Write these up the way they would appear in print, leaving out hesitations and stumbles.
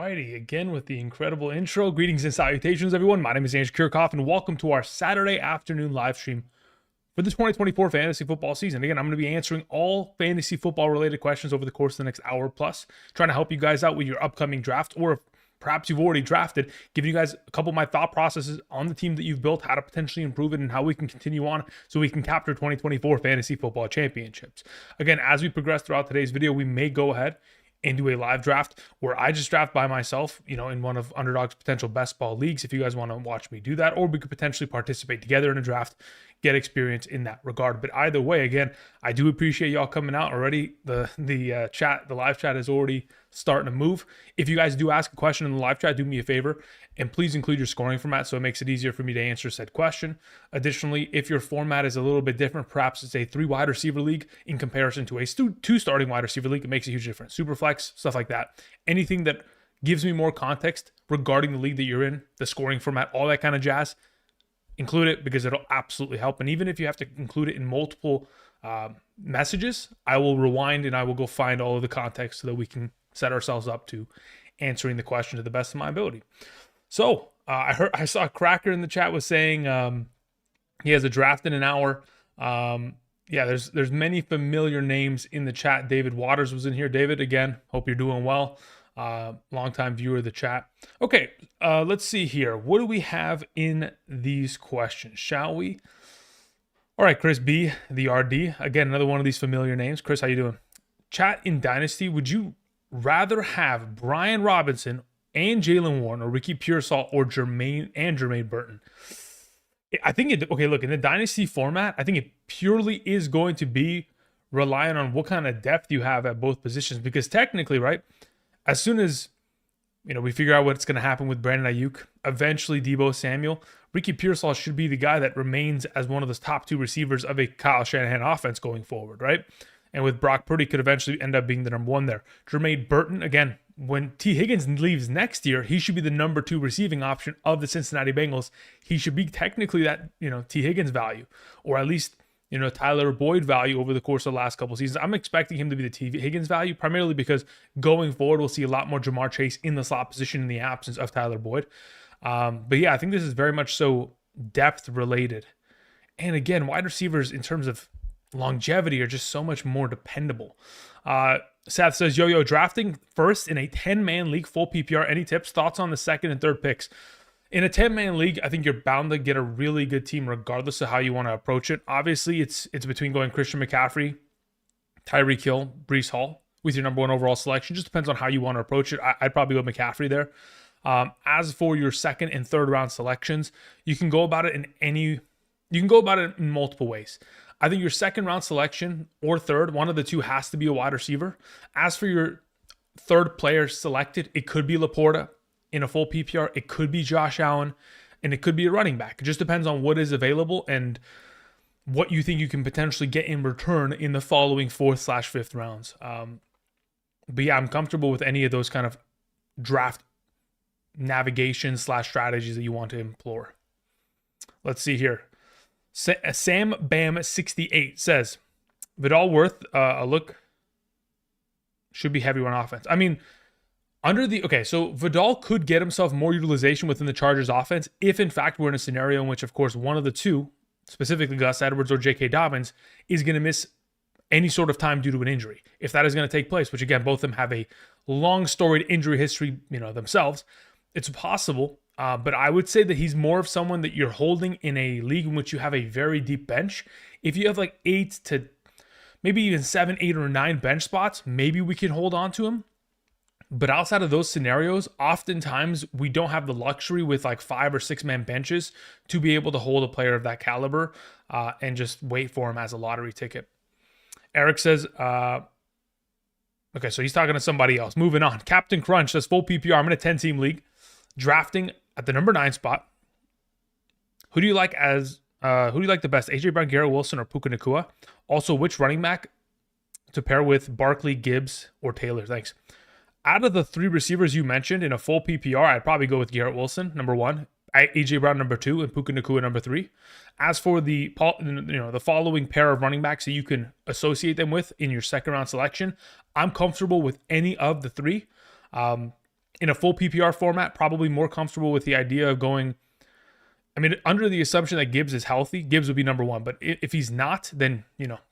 righty, again with the incredible intro. Greetings and salutations, everyone. My name is Kiorkof, and welcome to our Saturday afternoon live stream for the 2024 fantasy football season. Again, I'm going to be answering all fantasy football related questions over the course of the next hour plus, trying to help you guys out with your upcoming draft, or if perhaps you've already drafted, giving you guys a couple of my thought processes on the team that you've built, how to potentially improve it, and how we can continue on so we can capture 2024 fantasy football championships. Again, as we progress throughout today's video, we may go ahead and do a live draft where I just draft by myself, in one of Underdog's potential best ball leagues, if you guys want to watch me do that, or we could potentially participate together in a draft, get experience in that regard. But either way, again, I do appreciate y'all coming out already. The live chat is already starting to move. If you guys do ask a question in the live chat, do me a favor and please include your scoring format so it makes it easier for me to answer said question. Additionally, if your format is a little bit different, perhaps it's a 3 wide receiver league in comparison to a 2 starting wide receiver league, it makes a huge difference. Super flex, stuff like that. Anything that gives me more context regarding the league that you're in, the scoring format, all that kind of jazz, include it because it'll absolutely help. And even if you have to include it in multiple messages, I will rewind and I will go find all of the context so that we can set ourselves up to answering the question to the best of my ability. So I saw Cracker in the chat was saying he has a draft in an hour. Yeah, there's many familiar names in the chat. David Waters was in here. David, again, hope you're doing well. Longtime viewer of the chat. Okay, let's see here. What do we have in these questions, shall we? All right, Chris B, the RD. Again, another one of these familiar names. Chris, how you doing? Chat in Dynasty, would you rather have Brian Robinson and Jalen Warren, or Ricky Pearsall, or Jermaine Burton? I think okay, look, in the Dynasty format, I think it purely is going to be relying on what kind of depth you have at both positions, because technically, right, as soon as we figure out what's going to happen with Brandon Ayuk, eventually Deebo Samuel, Ricky Pearsall should be the guy that remains as one of the top 2 receivers of a Kyle Shanahan offense going forward, right? And with Brock Purdy could eventually end up being the number 1 there. Jermaine Burton, again, when T. Higgins leaves next year, he should be the number 2 receiving option of the Cincinnati Bengals. He should be technically that, T. Higgins value, or at least, Tyler Boyd value over the course of the last couple seasons. I'm expecting him to be the T. Higgins value, primarily because going forward, we'll see a lot more Jamar Chase in the slot position in the absence of Tyler Boyd. But yeah, I think this is very much so depth related. And again, wide receivers in terms of longevity are just so much more dependable. Seth says, yo, drafting first in a 10-man league, full PPR. Any tips, thoughts on the second and third picks? In a 10-man league, I think you're bound to get a really good team regardless of how you want to approach it. Obviously, it's between going Christian McCaffrey, Tyreek Hill, Breece Hall with your number 1 overall selection. Just depends on how you want to approach it. I'd probably go McCaffrey there. As for your second and third round selections, you can go about it in multiple ways. I think your second round selection or third, one of the two has to be a wide receiver. As for your third player selected, it could be Laporta in a full PPR. It could be Josh Allen, and it could be a running back. It just depends on what is available and what you think you can potentially get in return in the following 4th/5th rounds. But yeah, I'm comfortable with any of those kind of draft navigation/strategies that you want to employ. Let's see here. Sam Bam 68 says Vidal worth a look, should be heavy on offense. I mean, so Vidal could get himself more utilization within the Chargers offense if in fact we're in a scenario in which, of course, one of the two, specifically Gus Edwards or J.K. Dobbins, is going to miss any sort of time due to an injury. If that is going to take place, which again, both of them have a long storied injury history, themselves, it's possible. But I would say that he's more of someone that you're holding in a league in which you have a very deep bench. If you have like 8 to maybe even 7, 8, or 9 bench spots, maybe we can hold on to him. But outside of those scenarios, oftentimes we don't have the luxury with like 5 or 6 man benches to be able to hold a player of that caliber and just wait for him as a lottery ticket. Eric says, okay, so he's talking to somebody else. Moving on. Captain Crunch says, full PPR. I'm in a 10-team league. Drafting at the number 9 spot. Who do you like the best? AJ Brown, Garrett Wilson, or Puka Nacua? Also, which running back to pair with Barkley, Gibbs, or Taylor? Thanks. Out of the 3 receivers you mentioned in a full PPR, I'd probably go with Garrett Wilson, number 1, AJ Brown, number 2, and Puka Nacua, number 3. As for the following pair of running backs that you can associate them with in your second round selection, I'm comfortable with any of the 3. in a full PPR format, probably more comfortable with the idea of going. I mean, under the assumption that Gibbs is healthy, Gibbs would be number one. But if he's not, then,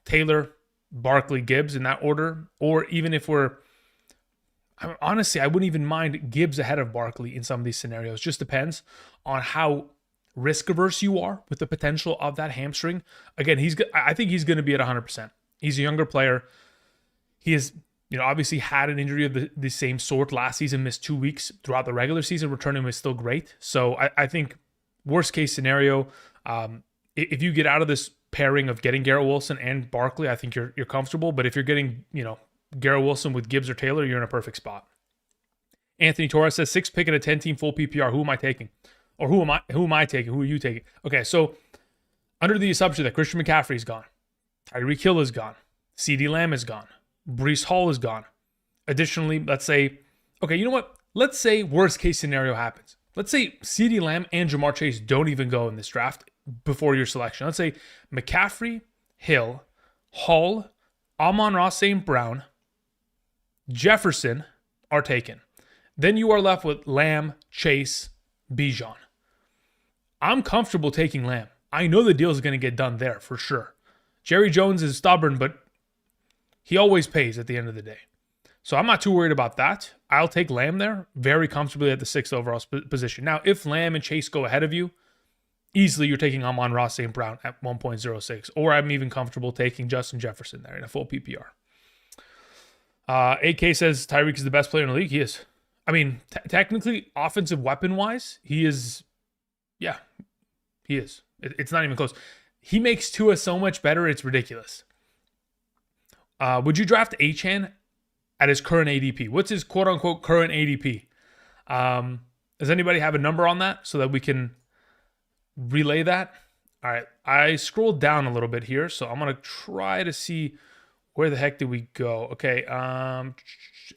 Taylor, Barkley, Gibbs in that order. Or even if honestly, I wouldn't even mind Gibbs ahead of Barkley in some of these scenarios. Just depends on how risk averse you are with the potential of that hamstring. Again, I think he's going to be at 100%. He's a younger player. He has, obviously had an injury of the same sort last season, missed 2 weeks throughout the regular season. Returning was still great. So I think worst case scenario, if you get out of this pairing of getting Garrett Wilson and Barkley, I think you're comfortable. But if you're getting, Garrett Wilson with Gibbs or Taylor, you're in a perfect spot. Anthony Torres says 6 pick in a 10-team full PPR. Who am I taking? Or who am I taking? Who are you taking? Okay, so under the assumption that Christian McCaffrey is gone, Tyreek Hill is gone, CeeDee Lamb is gone, Breece Hall is gone. Additionally, let's say, okay, you know what? Let's say worst case scenario happens. Let's say CeeDee Lamb and Jamar Chase don't even go in this draft before your selection. Let's say McCaffrey, Hill, Hall, Amon-Ra St. Brown, Jefferson are taken. Then you are left with Lamb, Chase, Bijan. I'm comfortable taking Lamb. I know the deal is going to get done there for sure. Jerry Jones is stubborn, but he always pays at the end of the day. So I'm not too worried about that. I'll take Lamb there very comfortably at the 6th overall position. Now, if Lamb and Chase go ahead of you, easily you're taking Amon-Ra St. Brown at 1.06. Or I'm even comfortable taking Justin Jefferson there in a full PPR. AK says Tyreek is the best player in the league. He is. I mean, technically, offensive weapon-wise, he is. Yeah, he is. It's not even close. He makes Tua so much better, it's ridiculous. Would you draft Achane at his current ADP? What's his quote-unquote current ADP? Does anybody have a number on that so that we can relay that? All right, I scrolled down a little bit here, so I'm going to try to see where the heck did we go. Okay,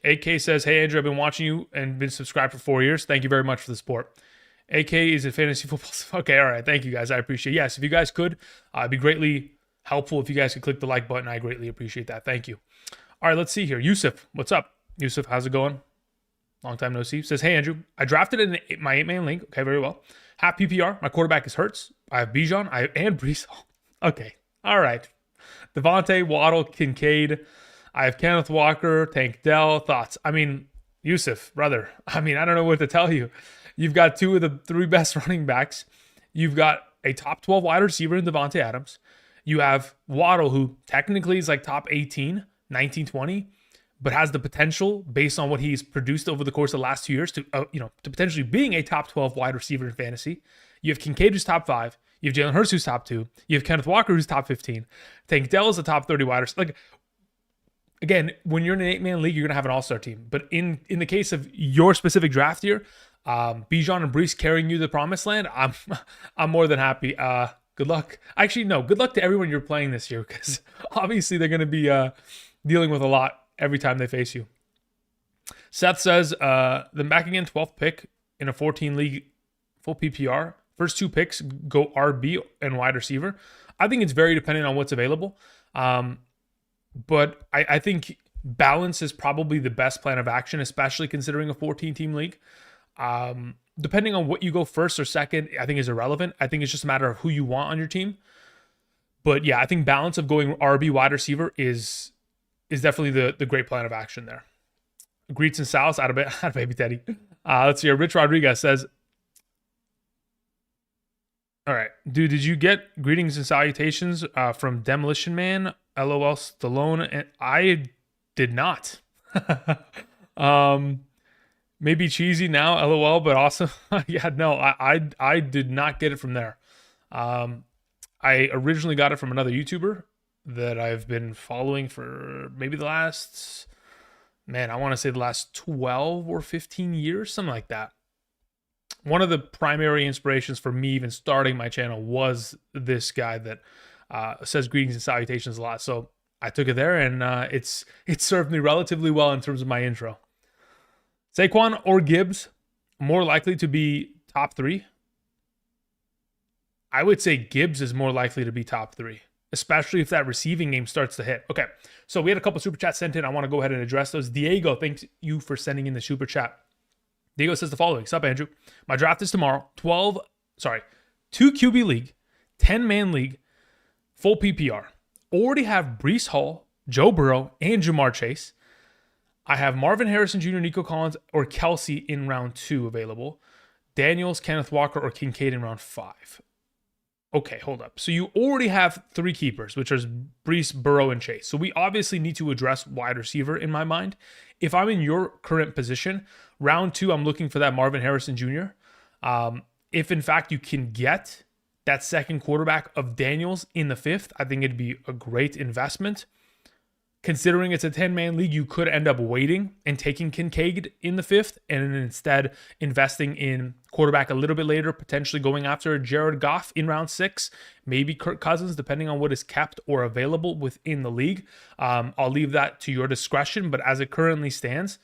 AK says, hey, Andrew, I've been watching you and been subscribed for 4 years. Thank you very much for the support. AK is a fantasy football. Okay, all right. Thank you, guys. I appreciate it. Yes, if you guys could, it'd be greatly helpful if you guys could click the like button. I greatly appreciate that. Thank you. All right, let's see here. Yusuf, what's up? Yusuf, how's it going? Long time no see. Says, hey, Andrew, I drafted in my 8-man league. Okay, very well. Half PPR. My quarterback is Hurts. I have Bijan and Breece. Okay, all right. Devontae, Waddle, Kincaid. I have Kenneth Walker, Tank Dell. Thoughts? I mean, Yusuf, brother. I mean, I don't know what to tell you. You've got 2 of the 3 best running backs. You've got a top 12 wide receiver in Devontae Adams. You have Waddle, who technically is like top 18, 19, 20, but has the potential based on what he's produced over the course of the last 2 years to potentially being a top 12 wide receiver in fantasy. You have Kincaid, who's top 5. You have Jalen Hurts, who's top 2. You have Kenneth Walker, who's top 15. Tank Dell is a top 30 wide receiver. Like, again, when you're in an 8-man league, you're going to have an all-star team. But in the case of your specific draft year, Bijan and Breece carrying you to the promised land, I'm more than happy. Good luck. Actually, no, good luck to everyone you're playing this year, because obviously they're going to be dealing with a lot every time they face you. Seth says, then back again, 12th pick in a 14 league full PPR. First 2 picks go RB and wide receiver. I think it's very dependent on what's available. But I think balance is probably the best plan of action, especially considering a 14-team league. Depending on what you go first or second, I think is irrelevant. I think it's just a matter of who you want on your team. But yeah, I think balance of going RB wide receiver is definitely the great plan of action there. Greets and Sal's out of baby Teddy. Let's see here. Rich Rodriguez says, all right, dude, did you get greetings and salutations from Demolition Man, LOL Stallone? And I did not. Maybe cheesy now, LOL, but also, yeah, no, I did not get it from there. I originally got it from another YouTuber that I've been following for maybe the last, I want to say the last 12 or 15 years, something like that. One of the primary inspirations for me even starting my channel was this guy that says greetings and salutations a lot. So I took it there, and it served me relatively well in terms of my intro. Saquon or Gibbs, more likely to be top 3? I would say Gibbs is more likely to be top 3, especially if that receiving game starts to hit. Okay, so we had a couple super chats sent in. I want to go ahead and address those. Diego, thanks you for sending in the super chat. Diego says the following. Sup, Andrew? My draft is tomorrow. 2 QB league, 10-man league, full PPR. Already have Breece Hall, Joe Burrow, and Jamar Chase. I have Marvin Harrison Jr., Nico Collins, or Kelsey in round 2 available. Daniels, Kenneth Walker, or Kincaid in round 5. Okay, hold up. So you already have 3 keepers, which are Breece, Burrow, and Chase. So we obviously need to address wide receiver in my mind. If I'm in your current position, round 2, I'm looking for that Marvin Harrison Jr. If in fact you can get that second quarterback of Daniels in the 5th, I think it'd be a great investment. Considering it's a 10-man league, you could end up waiting and taking Kincaid in the 5th and instead investing in quarterback a little bit later, potentially going after Jared Goff in round 6, maybe Kirk Cousins, depending on what is kept or available within the league. I'll leave that to your discretion, but as it currently stands,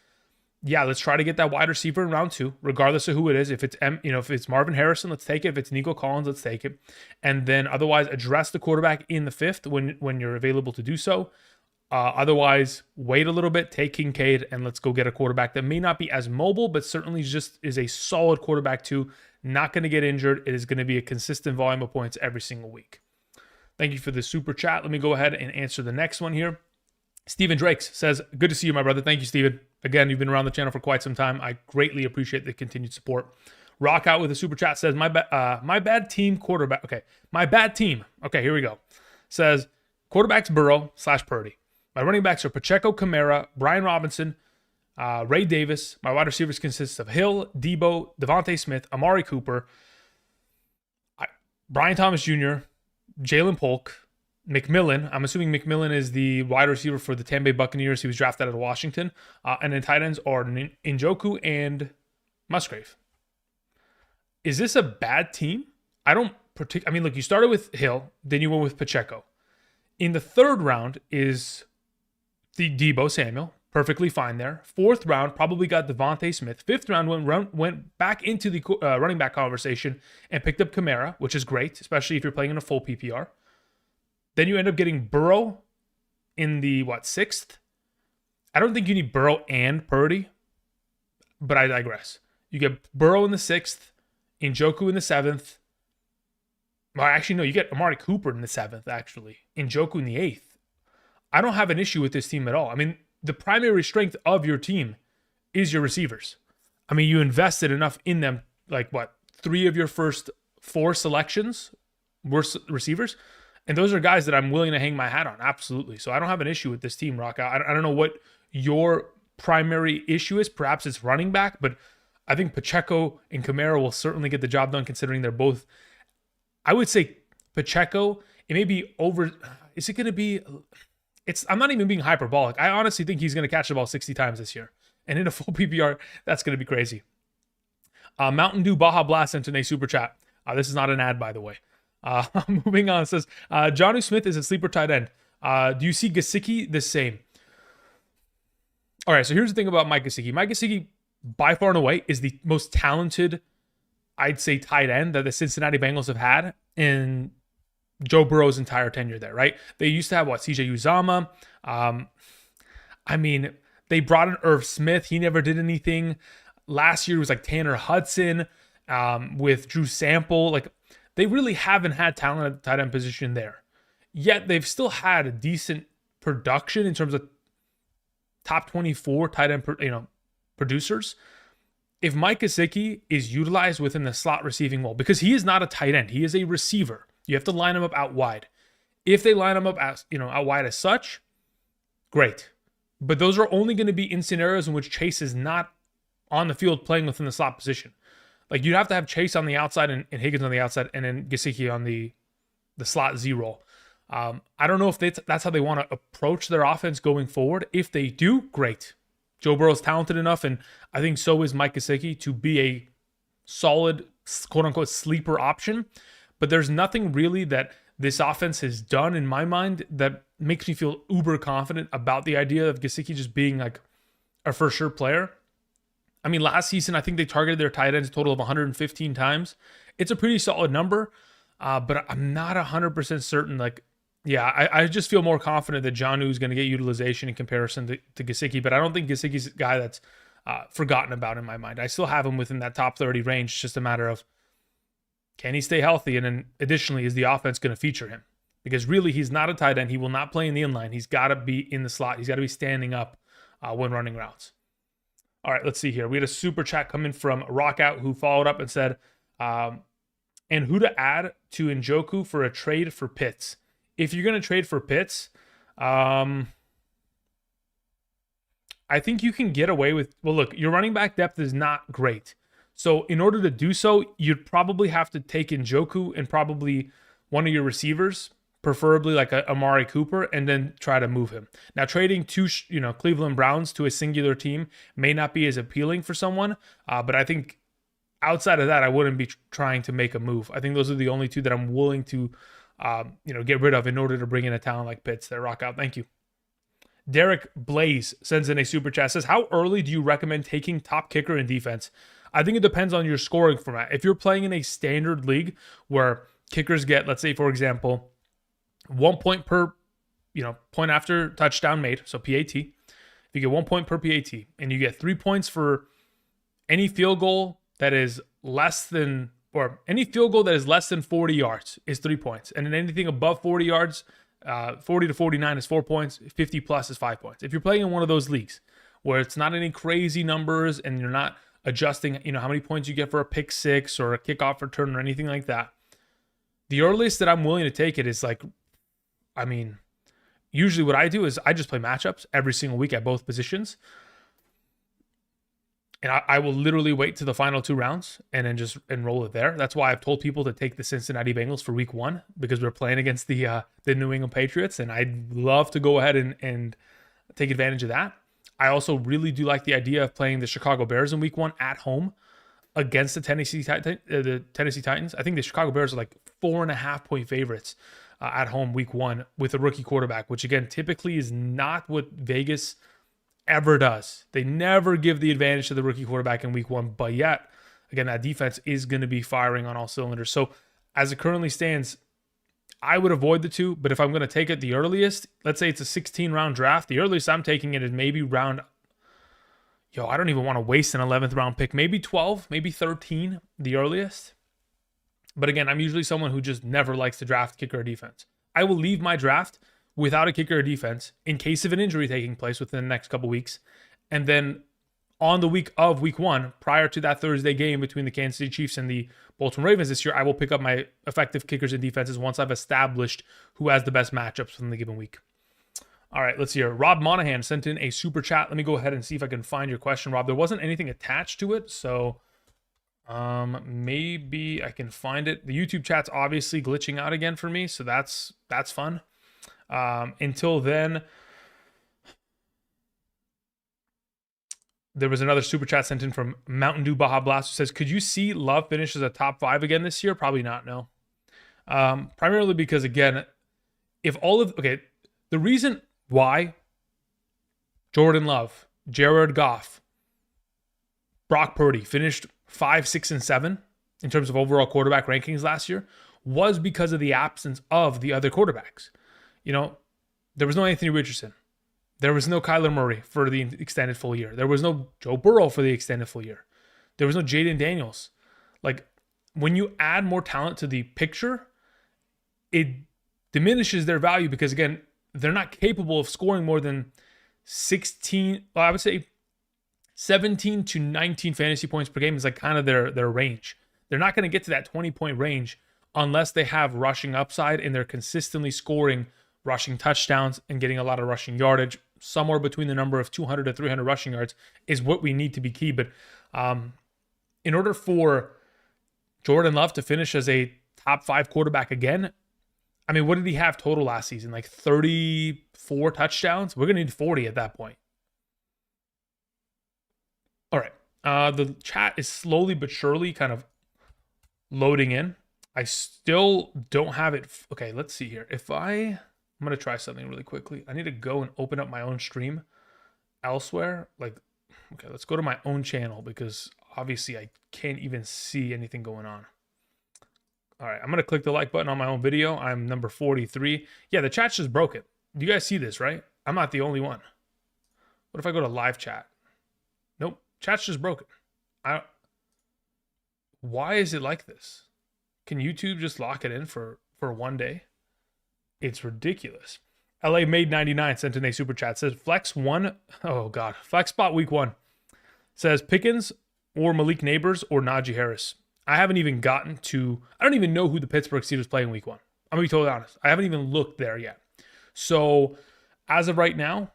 yeah, let's try to get that wide receiver in round 2, regardless of who it is. If it's Marvin Harrison, let's take it. If it's Nico Collins, let's take it. And then otherwise address the quarterback in the 5th when you're available to do so. Otherwise, wait a little bit, take Kincaid, and let's go get a quarterback that may not be as mobile, but certainly just is a solid quarterback too. Not going to get injured. It is going to be a consistent volume of points every single week. Thank you for the super chat. Let me go ahead and answer the next one here. Stephen Drakes says, good to see you, my brother. Thank you, Stephen. Again, you've been around the channel for quite some time. I greatly appreciate the continued support. Rock Out with a super chat says, my bad team quarterback. Okay, my bad team. Okay, here we go. Says, quarterbacks Burrow/Purdy. My running backs are Pacheco, Kamara, Brian Robinson, Ray Davis. My wide receivers consist of Hill, Debo, Devontae Smith, Amari Cooper, Brian Thomas Jr., Jalen Polk, McMillan. I'm assuming McMillan is the wide receiver for the Tampa Bay Buccaneers. He was drafted out of Washington. And then tight ends are Njoku and Musgrave. Is this a bad team? Look, you started with Hill, then you went with Pacheco. In the 3rd round is the Debo Samuel, perfectly fine there. 4th round probably got Devontae Smith. 5th round went back into the running back conversation and picked up Kamara, which is great, especially if you're playing in a full PPR. Then you end up getting Burrow in the 6th. I don't think you need Burrow and Purdy, but I digress. You get Burrow in the 6th, Njoku in the 7th. Well, actually, no, you get Amari Cooper in the 7th, actually. Njoku in the 8th. I don't have an issue with this team at all. I mean, the primary strength of your team is your receivers. I mean, you invested enough in them, 3 of your first 4 selections were receivers. And those are guys that I'm willing to hang my hat on, absolutely. So I don't have an issue with this team, Rock. I don't know what your primary issue is. Perhaps it's running back, but I think Pacheco and Kamara will certainly get the job done considering they're both. I would say Pacheco, it may be over. Is it going to be? I'm not even being hyperbolic. I honestly think he's going to catch the ball 60 times this year. And in a full PPR, that's going to be crazy. Mountain Dew Baja Blast sent in a super chat. This is not an ad, by the way. Moving on, it says, Jonnu Smith is a sleeper tight end. Do you see Gesicki the same? All right, so here's the thing about Mike Gesicki. Mike Gesicki, by far and away, is the most talented, I'd say, tight end that the Cincinnati Bengals have had in Joe Burrow's entire tenure there, right? They used to have, CJ Uzomah. They brought in Irv Smith. He never did anything. Last year was Tanner Hudson with Drew Sample. They really haven't had talent at the tight end position there. Yet they've still had a decent production in terms of top 24 tight end producers. If Mike Gesicki is utilized within the slot receiving role, because he is not a tight end, he is a receiver. You have to line him up out wide. If they line him up as out wide as such, great. But those are only going to be in scenarios in which Chase is not on the field playing within the slot position. You'd have to have Chase on the outside and Higgins on the outside, and then Gesicki on the slot Z role. I don't know if that's how they want to approach their offense going forward. If they do, great. Joe Burrow's talented enough, and I think so is Mike Gesicki, to be a solid, quote-unquote, sleeper option. But there's nothing really that this offense has done, in my mind, that makes me feel uber confident about the idea of Gesicki just being a for sure player. I mean, last season, I think they targeted their tight ends a total of 115 times. It's a pretty solid number, but I'm not 100% certain. I just feel more confident that Jonnu is going to get utilization in comparison to Gesicki, but I don't think Gesicki's a guy that's forgotten about in my mind. I still have him within that top 30 range. It's just a matter of, can he stay healthy? And then additionally, is the offense going to feature him? Because really, he's not a tight end. He will not play in the inline. He's got to be in the slot. He's got to be standing up when running routes. All right, let's see here. We had a super chat coming from Rockout who followed up and said, and who to add to Njoku for a trade for Pitts? If you're going to trade for Pitts, I think you can get away with, well, look, your running back depth is not great. So in order to do so, you'd probably have to take Njoku and probably one of your receivers, preferably like a Amari Cooper, and then try to move him. Now, trading two, Cleveland Browns to a singular team may not be as appealing for someone, but I think outside of that, I wouldn't be trying to make a move. I think those are the only two that I'm willing to, get rid of in order to bring in a talent like Pitts. There, rock out. Thank you. Derek Blaze sends in a super chat. Says, how early do you recommend taking top kicker in defense? I think it depends on your scoring format. If you're playing in a standard league where kickers get, let's say, for example, 1 point per, point after touchdown made, so PAT. If you get 1 point per PAT and you get 3 points for any field goal that is less than, or any field goal that is less than 40 yards is 3 points. And then anything above 40 yards, 40 to 49 is 4 points, 50 plus is 5 points. If you're playing in one of those leagues where it's not any crazy numbers and you're not adjusting, how many points you get for a pick six or a kickoff return or anything like that, the earliest that I'm willing to take it is usually what I do is I just play matchups every single week at both positions. And I will literally wait to the final 2 rounds and then just enroll it there. That's why I've told people to take the Cincinnati Bengals for week 1, because we're playing against the New England Patriots. And I'd love to go ahead and take advantage of that. I also really do like the idea of playing the Chicago Bears in week 1 at home against the Tennessee Titans. I think the Chicago Bears are like 4.5 point favorites at home week 1 with a rookie quarterback, which again, typically is not what Vegas ever does. They never give the advantage to the rookie quarterback in week 1, but yet, again, that defense is going to be firing on all cylinders. So as it currently stands, I would avoid the 2, but if I'm going to take it the earliest, let's say it's a 16-round draft, the earliest I'm taking it is maybe round, I don't even want to waste an 11th round pick, maybe 12, maybe 13, the earliest. But again, I'm usually someone who just never likes to draft kicker or defense. I will leave my draft without a kicker or defense in case of an injury taking place within the next couple weeks. And then on the week of week 1, prior to that Thursday game between the Kansas City Chiefs and the Baltimore Ravens this year, I will pick up my effective kickers and defenses once I've established who has the best matchups within the given week. All right, let's see here. Rob Monahan sent in a super chat. Let me go ahead and see if I can find your question, Rob. There wasn't anything attached to it, so maybe I can find it. The YouTube chat's obviously glitching out again for me, so that's fun. Until then, there was another super chat sent in from Mountain Dew Baja Blast who says, could you see Love finish as a top 5 again this year? Probably not, no. Primarily because, again, the reason why Jordan Love, Jared Goff, Brock Purdy finished 5, 6, and 7 in terms of overall quarterback rankings last year was because of the absence of the other quarterbacks. There was no Anthony Richardson. There was no Kyler Murray for the extended full year. There was no Joe Burrow for the extended full year. There was no Jaden Daniels. Like, when you add more talent to the picture, it diminishes their value because, again, they're not capable of scoring more than 17 to 19 fantasy points per game is like kind of their range. They're not going to get to that 20-point range unless they have rushing upside and they're consistently scoring rushing touchdowns and getting a lot of rushing yardage. Somewhere between the number of 200 to 300 rushing yards is what we need to be key. But in order for Jordan Love to finish as a top 5 quarterback again, what did he have total last season? Like 34 touchdowns? We're going to need 40 at that point. All right. The chat is slowly but surely kind of loading in. I still don't have it. Okay, let's see here. I'm going to try something really quickly. I need to go and open up my own stream elsewhere. Okay, let's go to my own channel because obviously I can't even see anything going on. All right, I'm going to click the like button on my own video. I'm number 43. Yeah, the chat's just broken. You guys see this, right? I'm not the only one. What if I go to live chat? Nope. Chat's just broken. Why is it like this? Can YouTube just lock it in for one day? It's ridiculous. LA Made 99 sent in a super chat. Says flex one. Oh God, flex spot week 1. Says Pickens or Malik Neighbors or Najee Harris. I haven't even gotten to. I don't even know who the Pittsburgh Steelers play in week 1. I'm gonna be totally honest. I haven't even looked there yet. So as of right now,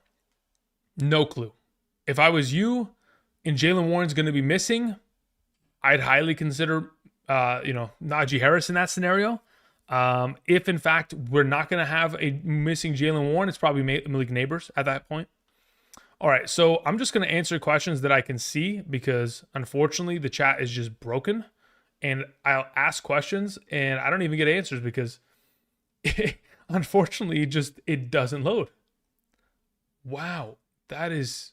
no clue. If I was you and Jaylen Warren's going to be missing, I'd highly consider, Najee Harris in that scenario. If in fact we're not going to have a missing Jaylen Warren, it's probably Malik Neighbors at that point. All right, so I'm just going to answer questions that I can see because unfortunately the chat is just broken, and I'll ask questions and I don't even get answers because unfortunately it doesn't load. Wow, that is,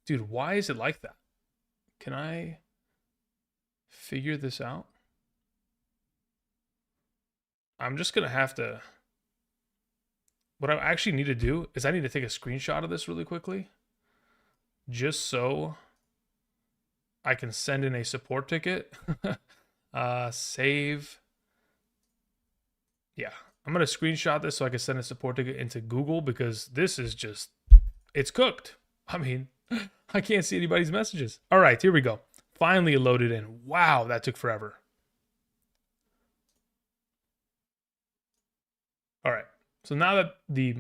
dude, why is it like that? Can I figure this out? I'm just going to have to, what I actually need to do is I need to take a screenshot of this really quickly just so I can send in a support ticket. Save. Yeah, I'm going to screenshot this so I can send a support ticket into Google because this is just, it's cooked. I mean, I can't see anybody's messages. All right, here we go. Finally it loaded in. Wow, that took forever. All right. So now that the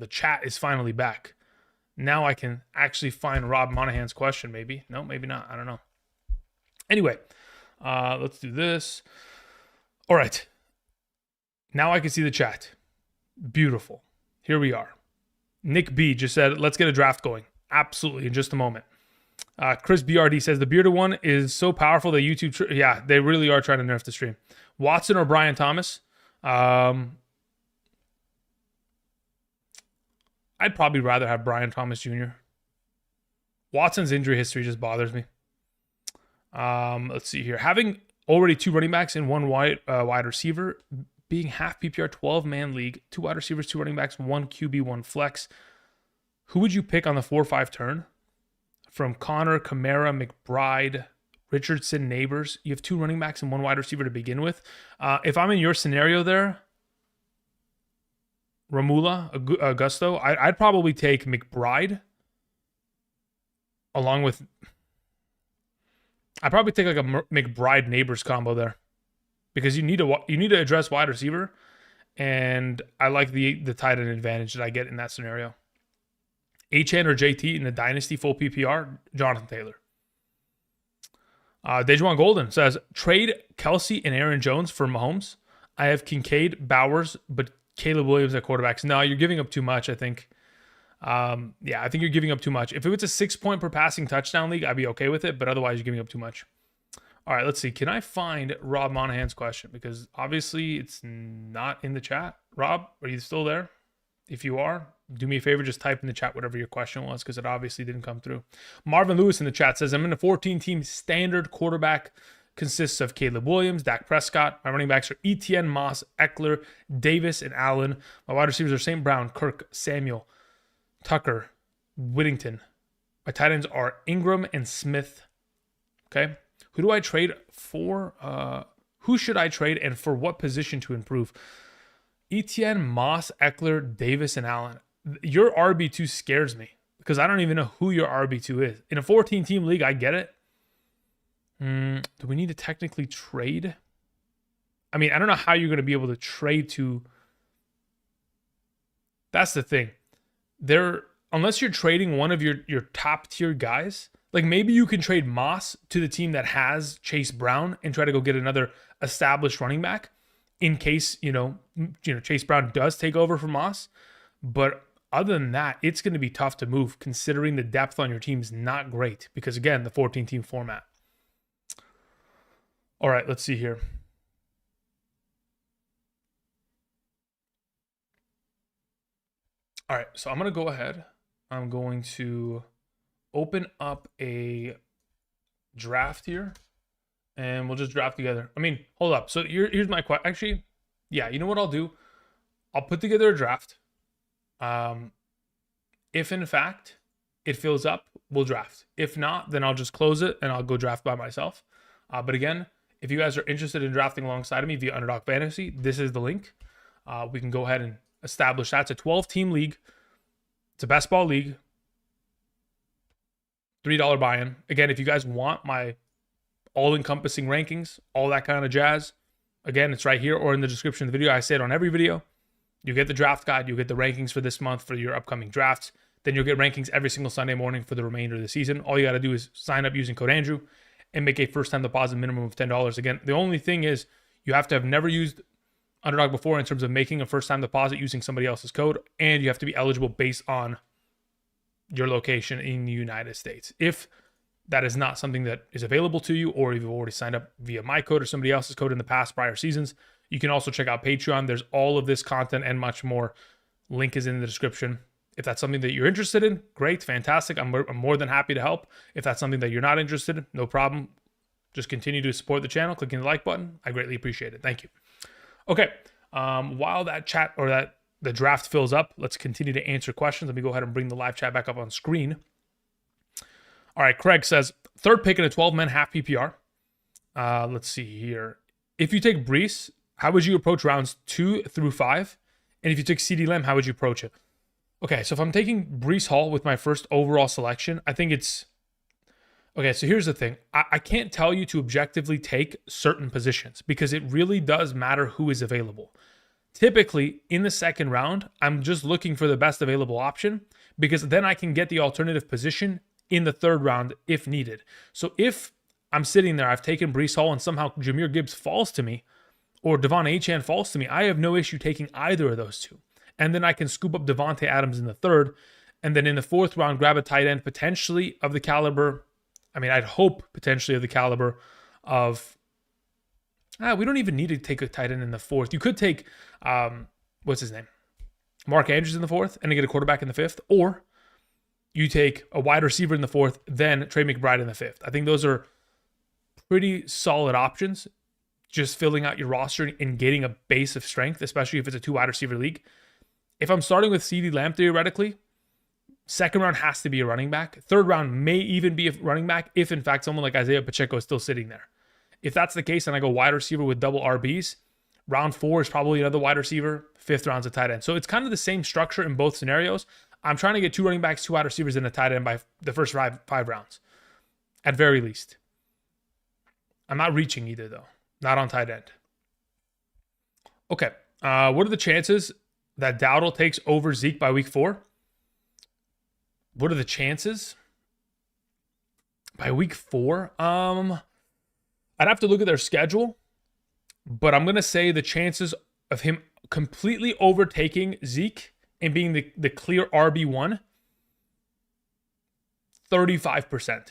chat is finally back, now I can actually find Rob Monahan's question maybe. No, maybe not. I don't know. Anyway, let's do this. All right. Now I can see the chat. Beautiful. Here we are. Nick B just said, let's get a draft going. Absolutely, in just a moment. Chris BRD says, the bearded one is so powerful that YouTube... yeah, they really are trying to nerf the stream. Watson or Brian Thomas? I'd probably rather have Brian Thomas Jr. Watson's injury history just bothers me. Let's see here. Having already 2 running backs and 1 wide receiver, being half PPR 12-man league, 2 wide receivers, 2 running backs, 1 QB, 1 flex. Who would you pick on the 4-5 turn? From Connor, Kamara, McBride, Richardson, Neighbors. You have 2 running backs and 1 wide receiver to begin with. If I'm in your scenario there, Ramula, Augusto, I'd probably take McBride along with... I'd probably take like a McBride Neighbors combo there because you need to address wide receiver, and I like the tight end advantage that I get in that scenario. HN or JT in the Dynasty full PPR, Jonathan Taylor. Dejuan Golden says, trade Kelsey and Aaron Jones for Mahomes. I have Kincaid, Bowers, but Caleb Williams at quarterbacks. No, you're giving up too much, I think. I think you're giving up too much. If it was a 6-point per passing touchdown league, I'd be okay with it, but otherwise you're giving up too much. All right, let's see. Can I find Rob Monahan's question? Because obviously it's not in the chat. Rob, are you still there? If you are, do me a favor, just type in the chat whatever your question was because it obviously didn't come through. Marvin Lewis in the chat says, I'm in a 14-team standard quarterback. Consists of Caleb Williams, Dak Prescott. My running backs are Etienne, Moss, Eckler, Davis, and Allen. My wide receivers are St. Brown, Kirk, Samuel, Tucker, Whittington. My tight ends are Ingram and Smith. Okay. Who do I trade for? Who should I trade and for what position to improve? Etienne, Moss, Eckler, Davis, and Allen. Your RB2 scares me because I don't even know who your RB2 is. In a 14-team league, I get it. Do we need to technically trade? I mean, I don't know how you're going to be able to trade to... That's the thing. Unless you're trading one of your top tier guys, like maybe you can trade Moss to the team that has Chase Brown and try to go get another established running back in case, Chase Brown does take over for Moss. But other than that, it's going to be tough to move considering the depth on your team is not great because, again, the 14-team format. All right, let's see here. All right, so I'm going to go ahead. I'm going to open up a draft here, and we'll just draft together. I mean, hold up. So here's my question. Actually, yeah, you know what I'll do? I'll put together a draft. If, in fact, it fills up we'll draft. If not, then I'll just close it and I'll go draft by myself. But again, if you guys are interested in drafting alongside of me via Underdog Fantasy, this is the link. We can go ahead and establish that. It's a 12-team league. It's a best ball league. $3 buy-in. Again, if you guys want my all-encompassing rankings, all that kind of jazz, again, it's right here or in the description of the video. I say it on every video. You get the draft guide. You'll get the rankings for this month for your upcoming drafts. Then you'll get rankings every single Sunday morning for the remainder of the season. All you got to do is sign up using code Andrew and make a first-time deposit minimum of $10. Again, the only thing is you have to have never used Underdog before in terms of making a first-time deposit using somebody else's code, and you have to be eligible based on your location in the United States. If that is not something that is available to you, or if you've already signed up via my code or somebody else's code in the past prior seasons, you can also check out Patreon. There's all of this content and much more. Link is in the description. If that's something that you're interested in, great, fantastic. I'm more than happy to help. If that's something that you're not interested in, no problem. Just continue to support the channel, clicking the like button. I greatly appreciate it. Thank you. Okay, while that chat or the draft fills up, let's continue to answer questions. Let me go ahead and bring the live chat back up on screen. All right, Craig says, third pick in a 12-man half PPR. Let's see here. If you take Brees, how would you approach rounds 2 through 5? And if you took CeeDee Lamb, how would you approach it? Okay, so if I'm taking Brees Hall with my first overall selection, I think it's... Okay, so here's the thing. I can't tell you to objectively take certain positions because it really does matter who is available. Typically, in the second round, I'm just looking for the best available option because then I can get the alternative position in the third round if needed. So if I'm sitting there, I've taken Brees Hall and somehow Jahmyr Gibbs falls to me or Devon Achane falls to me, I have no issue taking either of those two. And then I can scoop up Devontae Adams in the third. And then in the fourth round, grab a tight end potentially of the caliber... I'd hope potentially of the caliber of... we don't even need to take a tight end in the fourth. You could take, what's his name? Mark Andrews in the fourth and then get a quarterback in the fifth. Or you take a wide receiver in the fourth, then Trey McBride in the fifth. I think those are pretty solid options. Just filling out your roster and getting a base of strength, especially if it's a 2 wide receiver league. If I'm starting with CeeDee Lamb theoretically, second round has to be a running back. Third round may even be a running back if, in fact, someone like Isaiah Pacheco is still sitting there. If that's the case and I go wide receiver with double RBs, round 4 is probably another wide receiver. Fifth round's a tight end. So it's kind of the same structure in both scenarios. I'm trying to get 2 running backs, 2 wide receivers, and a tight end by the first five rounds, at very least. I'm not reaching either, though. Not on tight end. Okay. What are the chances that Dowdle takes over Zeke by week 4? What are the chances? By week 4? I'd have to look at their schedule, but I'm going to say the chances of him completely overtaking Zeke and being the clear RB1, 35%.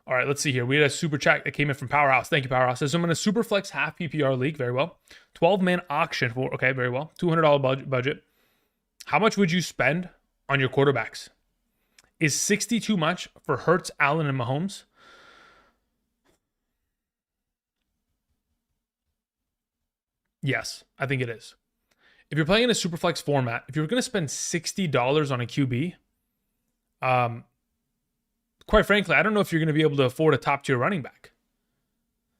All right, let's see here. We had a super chat that came in from Powerhouse. Thank you, Powerhouse. Says, I'm in a super flex half PPR league. Very well. 12-man auction for, okay, very well. $200 budget. How much would you spend on your quarterbacks? Is 60 too much for Hurts, Allen, and Mahomes? Yes, I think it is. If you're playing in a super flex format, if you're going to spend $60 on a QB, quite frankly, I don't know if you're going to be able to afford a top tier running back.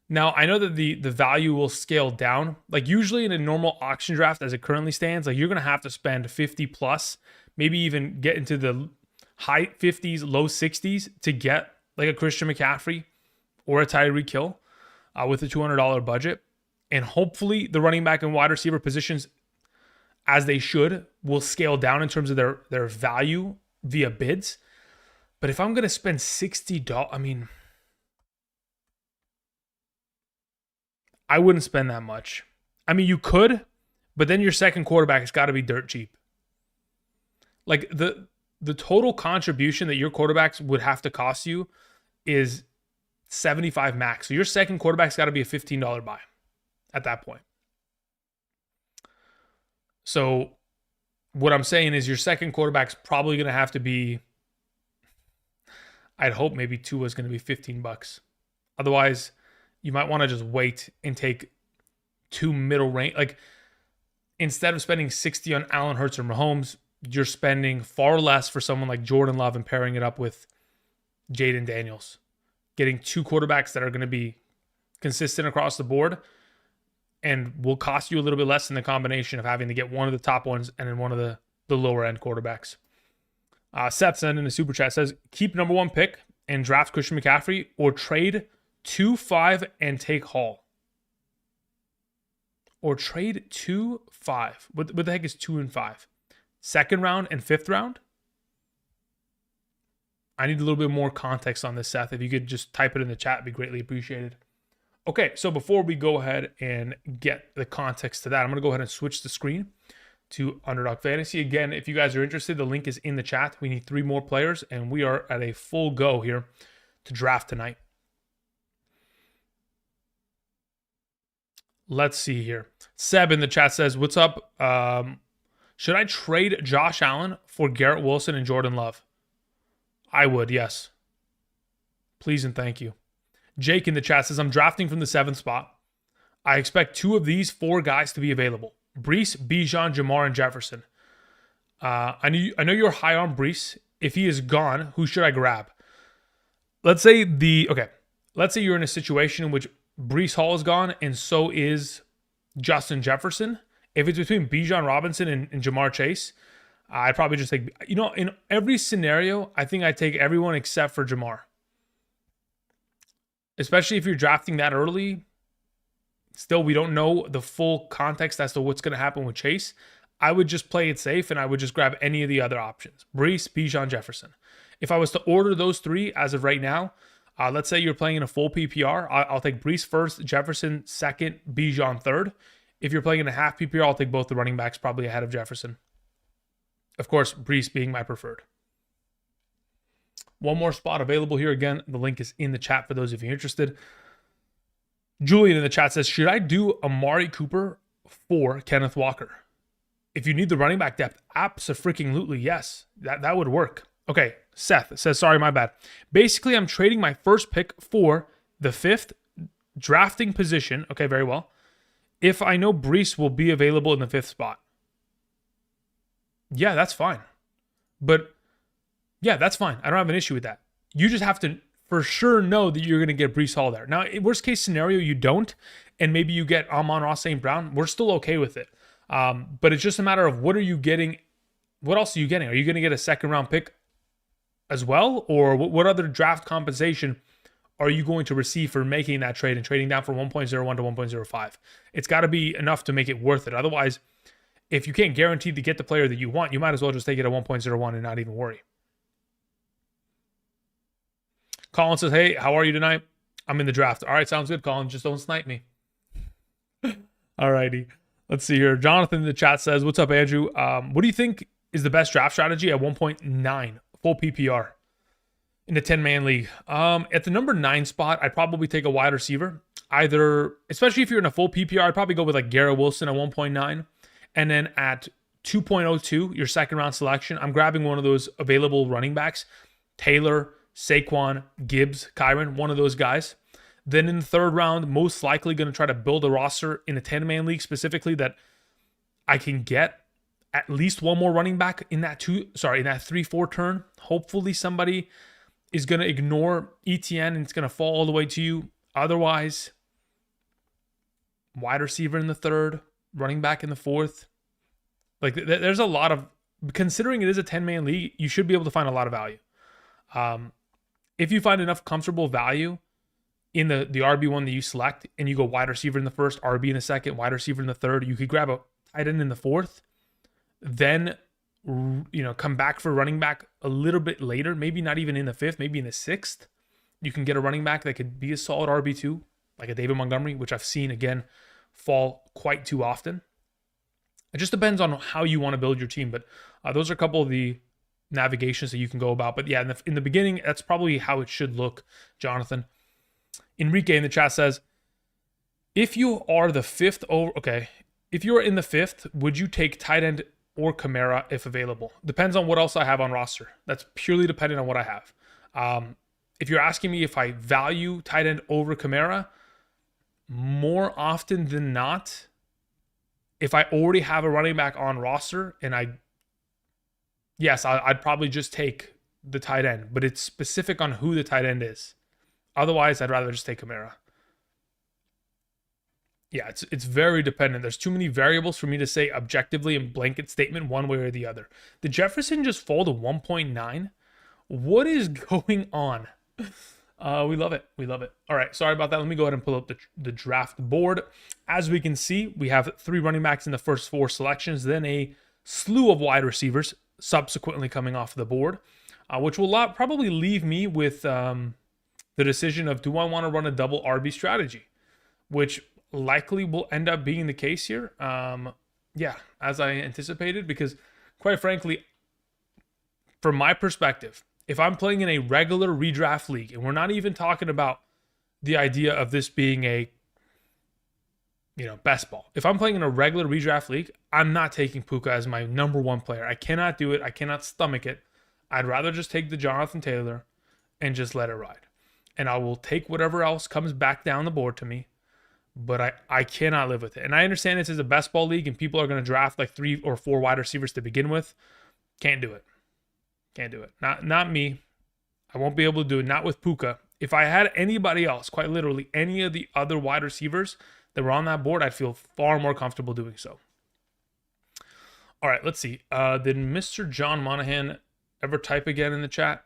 Now, I know that the value will scale down. Like usually in a normal auction draft as it currently stands, like you're going to have to spend 50 plus, maybe even get into the high 50s, low 60s to get like a Christian McCaffrey or a Tyreek Hill with a $200 budget. And hopefully the running back and wide receiver positions, as they should, will scale down in terms of their value via bids. But if I'm going to spend $60, I wouldn't spend that much. You could, but then your second quarterback has got to be dirt cheap. Like the total contribution that your quarterbacks would have to cost you is 75 max. So your second quarterback's got to be a $15 buy at that point. So what I'm saying is your second quarterback's probably going to have to be, I'd hope maybe Tua is going to be $15. Otherwise, you might want to just wait and take 2 middle range. Like instead of spending 60 on Allen, Hurts, or Mahomes, you're spending far less for someone like Jordan Love and pairing it up with Jaden Daniels. Getting two quarterbacks that are going to be consistent across the board and will cost you a little bit less than the combination of having to get one of the top ones and then one of the lower end quarterbacks. Seth sent in a super chat, says, keep number 1 pick and draft Christian McCaffrey or trade 2, 5 and take Hall. Or trade 2, 5. What the heck is 2 and 5? Second round and 5th round? I need a little bit more context on this, Seth. If you could just type it in the chat, it'd be greatly appreciated. Okay, so before we go ahead and get the context to that, I'm going to go ahead and switch the screen to Underdog Fantasy. Again, if you guys are interested, the link is in the chat. We need 3 more players, and we are at a full go here to draft tonight. Let's see here. Seb in the chat says, what's up? Should I trade Josh Allen for Garrett Wilson and Jordan Love? I would, yes. Please and thank you. Jake in the chat says, I'm drafting from the 7th spot. I expect 2 of these 4 guys to be available. Brees, Bijan, Jamar, and Jefferson. I know you're high on Brees. If he is gone, who should I grab? Let's say you're in a situation in which Brees Hall is gone and so is Justin Jefferson. If it's between Bijan Robinson and Jamar Chase, I'd probably just take, in every scenario, I think I'd take everyone except for Jamar. Especially if you're drafting that early. Still, we don't know the full context as to what's going to happen with Chase. I would just play it safe and I would just grab any of the other options. Brees, Bijan, Jefferson. If I was to order those 3 as of right now, let's say you're playing in a full PPR, I'll take Brees first, Jefferson second, Bijan third. If you're playing in a half PPR, I'll take both the running backs probably ahead of Jefferson. Of course, Brees being my preferred. One more spot available here. Again, the link is in the chat for those of you interested. Julian in the chat says, should I do Amari Cooper for Kenneth Walker? If you need the running back depth, abso-freaking-lutely, yes. That would work. Okay, Seth says, sorry, my bad. Basically, I'm trading my first pick for the 5th drafting position. Okay, very well. If I know Brees will be available in the 5th spot. Yeah, that's fine. But, yeah, that's fine. I don't have an issue with that. You just have to for sure know that you're going to get Brees Hall there. Now, worst case scenario, you don't, and maybe you get Amon-Ra St. Brown. We're still okay with it. But it's just a matter of what are you getting? What else are you getting? Are you going to get a 2nd round pick as well? Or what other draft compensation are you going to receive for making that trade and trading down from 1.01 to 1.05? It's got to be enough to make it worth it. Otherwise, if you can't guarantee to get the player that you want, you might as well just take it at 1.01 and not even worry. Colin says, hey, how are you tonight? I'm in the draft. All right, sounds good, Colin. Just don't snipe me. All righty. Let's see here. Jonathan in the chat says, what's up, Andrew? What do you think is the best draft strategy at 1.9 full PPR in a 10-man league? At the number 9 spot, I'd probably take a wide receiver. Either, especially if you're in a full PPR, I'd probably go with like Garrett Wilson at 1.9. And then at 2.02, your 2nd round selection, I'm grabbing one of those available running backs. Taylor, Saquon, Gibbs, Kyron, one of those guys. Then in the 3rd round, most likely going to try to build a roster in a 10-man league specifically that I can get at least one more running back in that 3-4 turn. Hopefully somebody is going to ignore ETN and it's going to fall all the way to you. Otherwise, wide receiver in the 3rd, running back in the 4th. Like there's a lot of, considering it is a 10-man league, you should be able to find a lot of value. If you find enough comfortable value in the RB1 that you select and you go wide receiver in the 1st, RB in the 2nd, wide receiver in the 3rd, you could grab a tight end in the 4th, then, come back for running back a little bit later, maybe not even in the 5th, maybe in the 6th. You can get a running back that could be a solid RB2, like a David Montgomery, which I've seen, again, fall quite too often. It just depends on how you want to build your team, but those are a couple of the navigations that you can go about. But yeah, in the beginning, that's probably how it should look, Jonathan. Enrique in the chat says, if you are the 5th if you're in the 5th, would you take tight end or Kamara if available? Depends on what else I have on roster. That's purely dependent on what I have. If you're asking me if I value tight end over Kamara, more often than not, if I already have a running back on roster and I yes, I'd probably just take the tight end, but it's specific on who the tight end is. Otherwise, I'd rather just take Kamara. Yeah, it's very dependent. There's too many variables for me to say objectively in blanket statement one way or the other. Did Jefferson just fall to 1.9? What is going on? We love it. We love it. All right, sorry about that. Let me go ahead and pull up the draft board. As we can see, we have 3 running backs in the first 4 selections, then a slew of wide receivers subsequently coming off the board, which will probably leave me with the decision of, do I want to run a double RB strategy, which likely will end up being the case here. Yeah, as I anticipated, because quite frankly, from my perspective, if I'm playing in a regular redraft league, and we're not even talking about the idea of this being a, best ball. If I'm playing in a regular redraft league, I'm not taking Puka as my number 1 player. I cannot do it. I cannot stomach it. I'd rather just take the Jonathan Taylor and just let it ride. And I will take whatever else comes back down the board to me. But I cannot live with it. And I understand this is a best ball league and people are going to draft like 3 or 4 wide receivers to begin with. Can't do it. Can't do it. Not me. I won't be able to do it. Not with Puka. If I had anybody else, quite literally any of the other wide receivers that were on that board, I'd feel far more comfortable doing so. All right, let's see. Did Mr. John Monahan ever type again in the chat?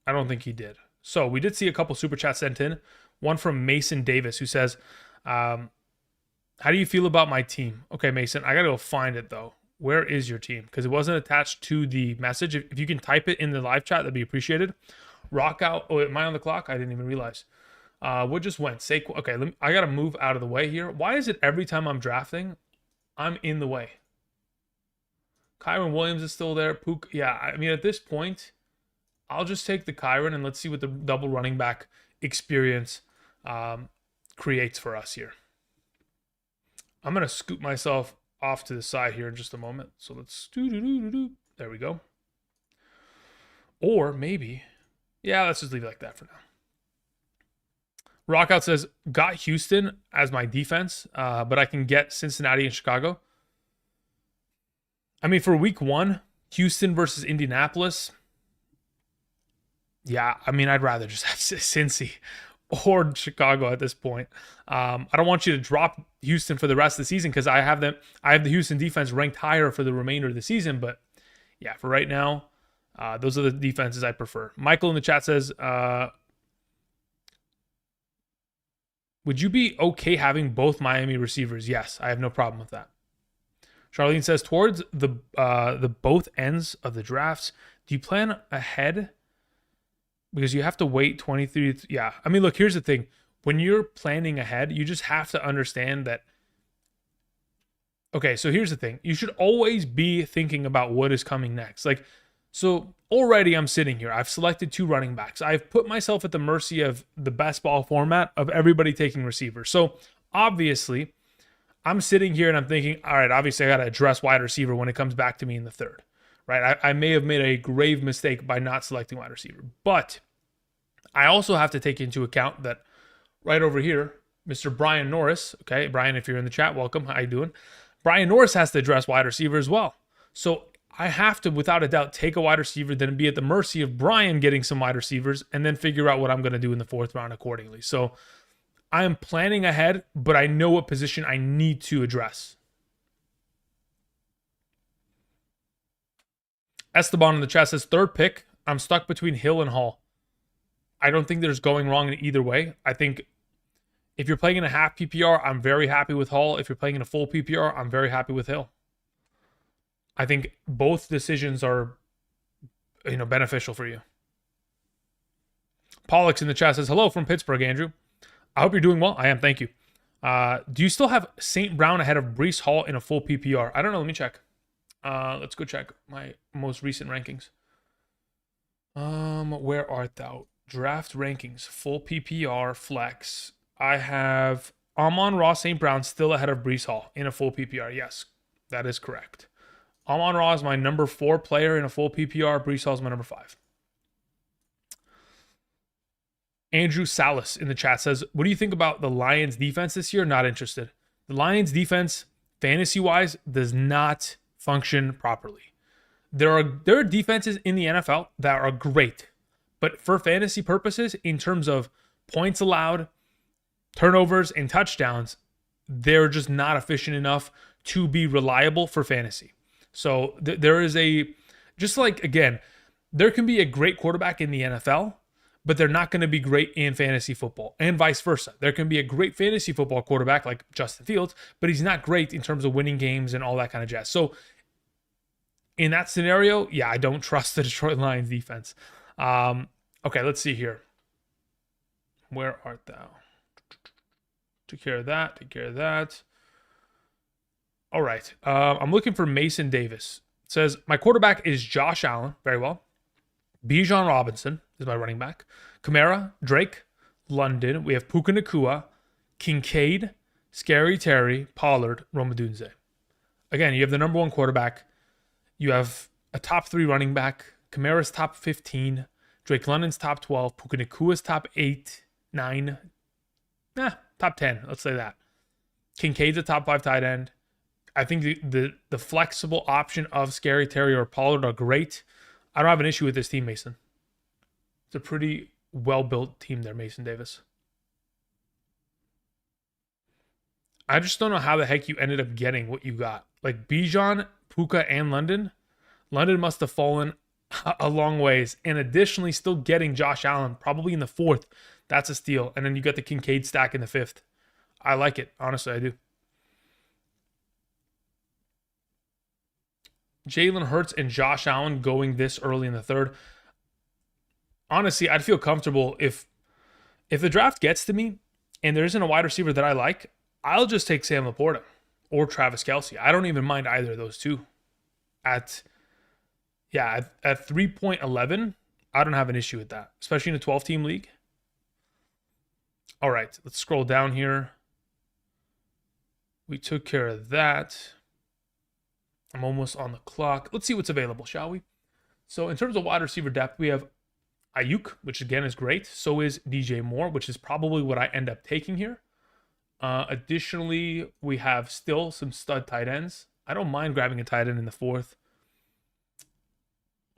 I don't think he did. So we did see a couple super chats sent in. One from Mason Davis, who says, how do you feel about my team? Okay, Mason, I got to go find it though. Where is your team? Because it wasn't attached to the message. If you can type it in the live chat, that'd be appreciated. Rock out. Oh, am I on the clock? I didn't even realize. What just went? Saquon. Okay, I got to move out of the way here. Why is it every time I'm drafting, I'm in the way? Kyron Williams is still there. Pook. Yeah, I mean, at this point, I'll just take the Kyron and let's see what the double running back experience creates for us here. I'm going to scoop myself off to the side here in just a moment. So let's there we go. Or maybe, yeah, let's just leave it like that for now. Rockout says, got Houston as my defense, but I can get Cincinnati and Chicago. I mean, for week 1, Houston versus Indianapolis. Yeah, I mean, I'd rather just have Cincy or Chicago at this point. I don't want you to drop Houston for the rest of the season because I have the Houston defense ranked higher for the remainder of the season. But yeah, for right now, those are the defenses I prefer. Michael in the chat says, would you be okay having both Miami receivers? Yes, I have no problem with that. Charlene says, towards the both ends of the drafts, do you plan ahead? Because you have to wait 23. Yeah. I mean, look, here's the thing. When you're planning ahead, you just have to understand that. Okay, so here's the thing. You should always be thinking about what is coming next. Like, so already I'm sitting here. I've selected 2 running backs. I've put myself at the mercy of the best ball format of everybody taking receivers. So obviously, I'm sitting here and I'm thinking, all right, obviously I got to address wide receiver when it comes back to me in the 3rd. Right? I may have made a grave mistake by not selecting wide receiver. But I also have to take into account that right over here, Mr. Brian Norris, okay, Brian, if you're in the chat, welcome. How you doing? Brian Norris has to address wide receiver as well. So I have to, without a doubt, take a wide receiver, then be at the mercy of Brian getting some wide receivers, and then figure out what I'm going to do in the 4th round accordingly. So I am planning ahead, but I know what position I need to address. Esteban in the chat says, 3rd pick, I'm stuck between Hill and Hall. I don't think there's going wrong in either way. I think if you're playing in a half PPR, I'm very happy with Hall. If you're playing in a full PPR, I'm very happy with Hill. I think both decisions are, beneficial for you. Pollux in the chat says, hello from Pittsburgh, Andrew. I hope you're doing well. I am, thank you. Do you still have St. Brown ahead of Breece Hall in a full PPR? I don't know, let me check. Let's go check my most recent rankings. Where art thou? Draft rankings, full PPR, flex. I have Amon-Ra St. Brown still ahead of Breece Hall in a full PPR. Yes, that is correct. Amon-Ra is my number 4 player in a full PPR. Breece Hall is my number 5. Andrew Salas in the chat says, what do you think about the Lions defense this year? Not interested. The Lions defense, fantasy-wise, does not function properly. There are defenses in the NFL that are great, but for fantasy purposes, in terms of points allowed, turnovers, and touchdowns, they're just not efficient enough to be reliable for fantasy. So there is just like, again, there can be a great quarterback in the NFL, but they're not going to be great in fantasy football, and vice versa. There can be a great fantasy football quarterback like Justin Fields, but he's not great in terms of winning games and all that kind of jazz. So in that scenario, yeah, I don't trust the Detroit Lions defense. Okay, let's see here. Where art thou? Take care of that. Take care of that. All right. I'm looking for Mason Davis. It says, my quarterback is Josh Allen. Very well. Bijan Robinson is my running back. Kamara, Drake, London. We have Puka Nacua, Kincaid, Scary Terry, Pollard, Romadunze. Again, you have the number one quarterback. You have a top 3 running back. Kamara's top 15. Drake London's top 12. Puka Nacua's top 8, 9. Top 10. Let's say that. Kincaid's a top 5 tight end. I think the flexible option of Scary Terry or Pollard are great. I don't have an issue with this team, Mason. It's a pretty well-built team there, Mason Davis. I just don't know how the heck you ended up getting what you got. Like Bijan, Puka, and London. London must have fallen a long ways. And additionally, still getting Josh Allen, probably in the 4th. That's a steal. And then you got the Kincaid stack in the 5th. I like it. Honestly, I do. Jalen Hurts and Josh Allen going this early in the 3rd. Honestly, I'd feel comfortable if the draft gets to me and there isn't a wide receiver that I like, I'll just take Sam Laporta or Travis Kelce. I don't even mind either of those two. At 3.11, I don't have an issue with that, especially in a 12-team league. All right, let's scroll down here. We took care of that. I'm almost on the clock. Let's see what's available, shall we? So in terms of wide receiver depth, we have Ayuk, which again is great. So is DJ Moore, which is probably what I end up taking here. Additionally, we have still some stud tight ends. I don't mind grabbing a tight end in the 4th.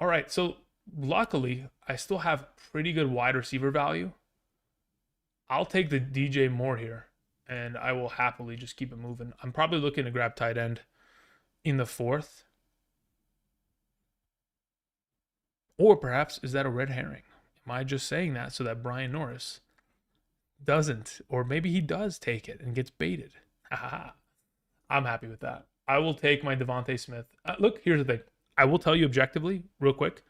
All right, so luckily, I still have pretty good wide receiver value. I'll take the DJ Moore here, and I will happily just keep it moving. I'm probably looking to grab tight end in the 4th. Or perhaps, is that a red herring? Am I just saying that so that Brian Norris doesn't, or maybe he does take it and gets baited? I'm happy with that. I will take my Devontae Smith. Look, here's the thing. I will tell you objectively, real quick,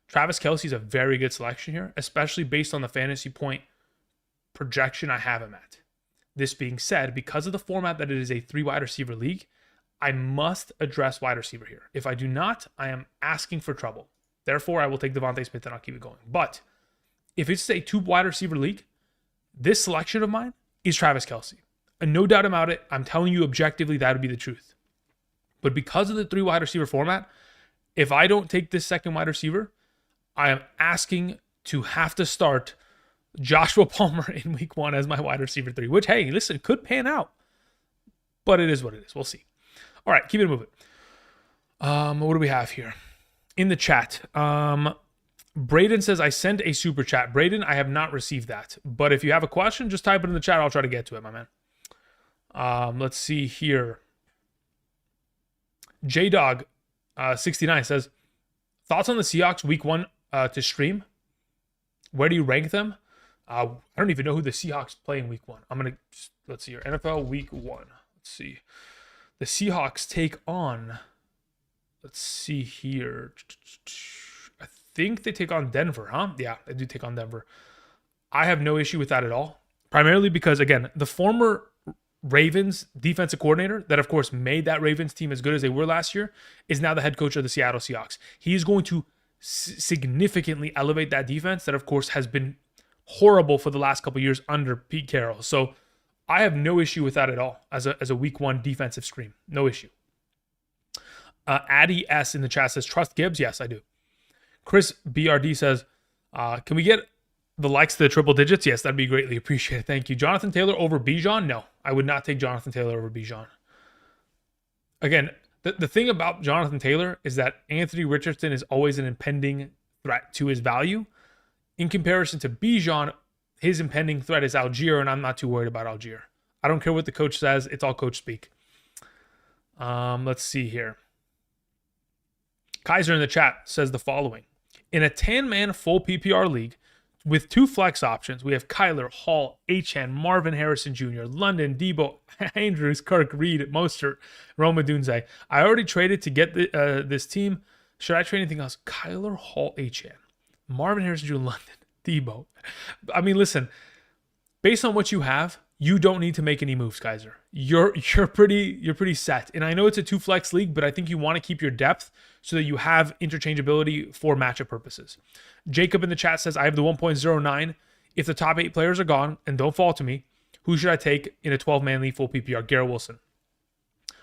Travis Kelce is a very good selection here, especially based on the fantasy point projection I have him at. This being said, because of the format that it is a 3 wide receiver league, I must address wide receiver here. If I do not, I am asking for trouble. Therefore, I will take Devontae Smith and I'll keep it going. But if it's a 2 wide receiver league, this selection of mine is Travis Kelce. And no doubt about it, I'm telling you objectively that would be the truth. But because of the 3 wide receiver format, if I don't take this second wide receiver, I am asking to have to start Joshua Palmer in week 1 as my wide receiver 3, which, hey, listen, could pan out. But it is what it is. We'll see. All right, keep it moving. What do we have here? In the chat, Braden says, I sent a super chat. Braden, I have not received that. But if you have a question, just type it in the chat. I'll try to get to it, my man. Let's see here. JDog 69 says, thoughts on the Seahawks week 1 to stream? Where do you rank them? I don't even know who the Seahawks play in week 1. Let's see here. NFL week 1. Let's see. The Seahawks take on, let's see here. I think they take on Denver, huh? Yeah, they do take on Denver. I have no issue with that at all. Primarily because, again, the former Ravens defensive coordinator that, of course, made that Ravens team as good as they were last year is now the head coach of the Seattle Seahawks. He is going to significantly elevate that defense that, of course, has been horrible for the last couple of years under Pete Carroll. So I have no issue with that at all as a week 1 defensive stream. No issue. Addy S in the chat says, trust Gibbs? Yes, I do. Chris BRD says, can we get the likes to the triple digits? Yes, that'd be greatly appreciated. Thank you. Jonathan Taylor over Bijan? No, I would not take Jonathan Taylor over Bijan. Again, The thing about Jonathan Taylor is that Anthony Richardson is always an impending threat to his value. In comparison to Bijan, his impending threat is Algier, and I'm not too worried about Algier. I don't care what the coach says. It's all coach speak. Let's see here. Kaiser in the chat says the following. In a 10-man full PPR league with 2 flex options, we have Kyler, Hall, Achane, Marvin Harrison Jr., London, Debo, Andrews, Kirk, Reed, Mostert, Roma Dunze. I already traded to get this team. Should I trade anything else? Kyler, Hall, Achane, Marvin Harrison Jr., London, Debo. I mean, listen, based on what you have, you don't need to make any moves, Kaiser. You're pretty set. And I know it's a 2 flex league, but I think you want to keep your depth so that you have interchangeability for matchup purposes. Jacob in the chat says, I have the 1.09. If the top 8 players are gone, and don't fall to me, who should I take in a 12-man league full PPR? Garrett Wilson.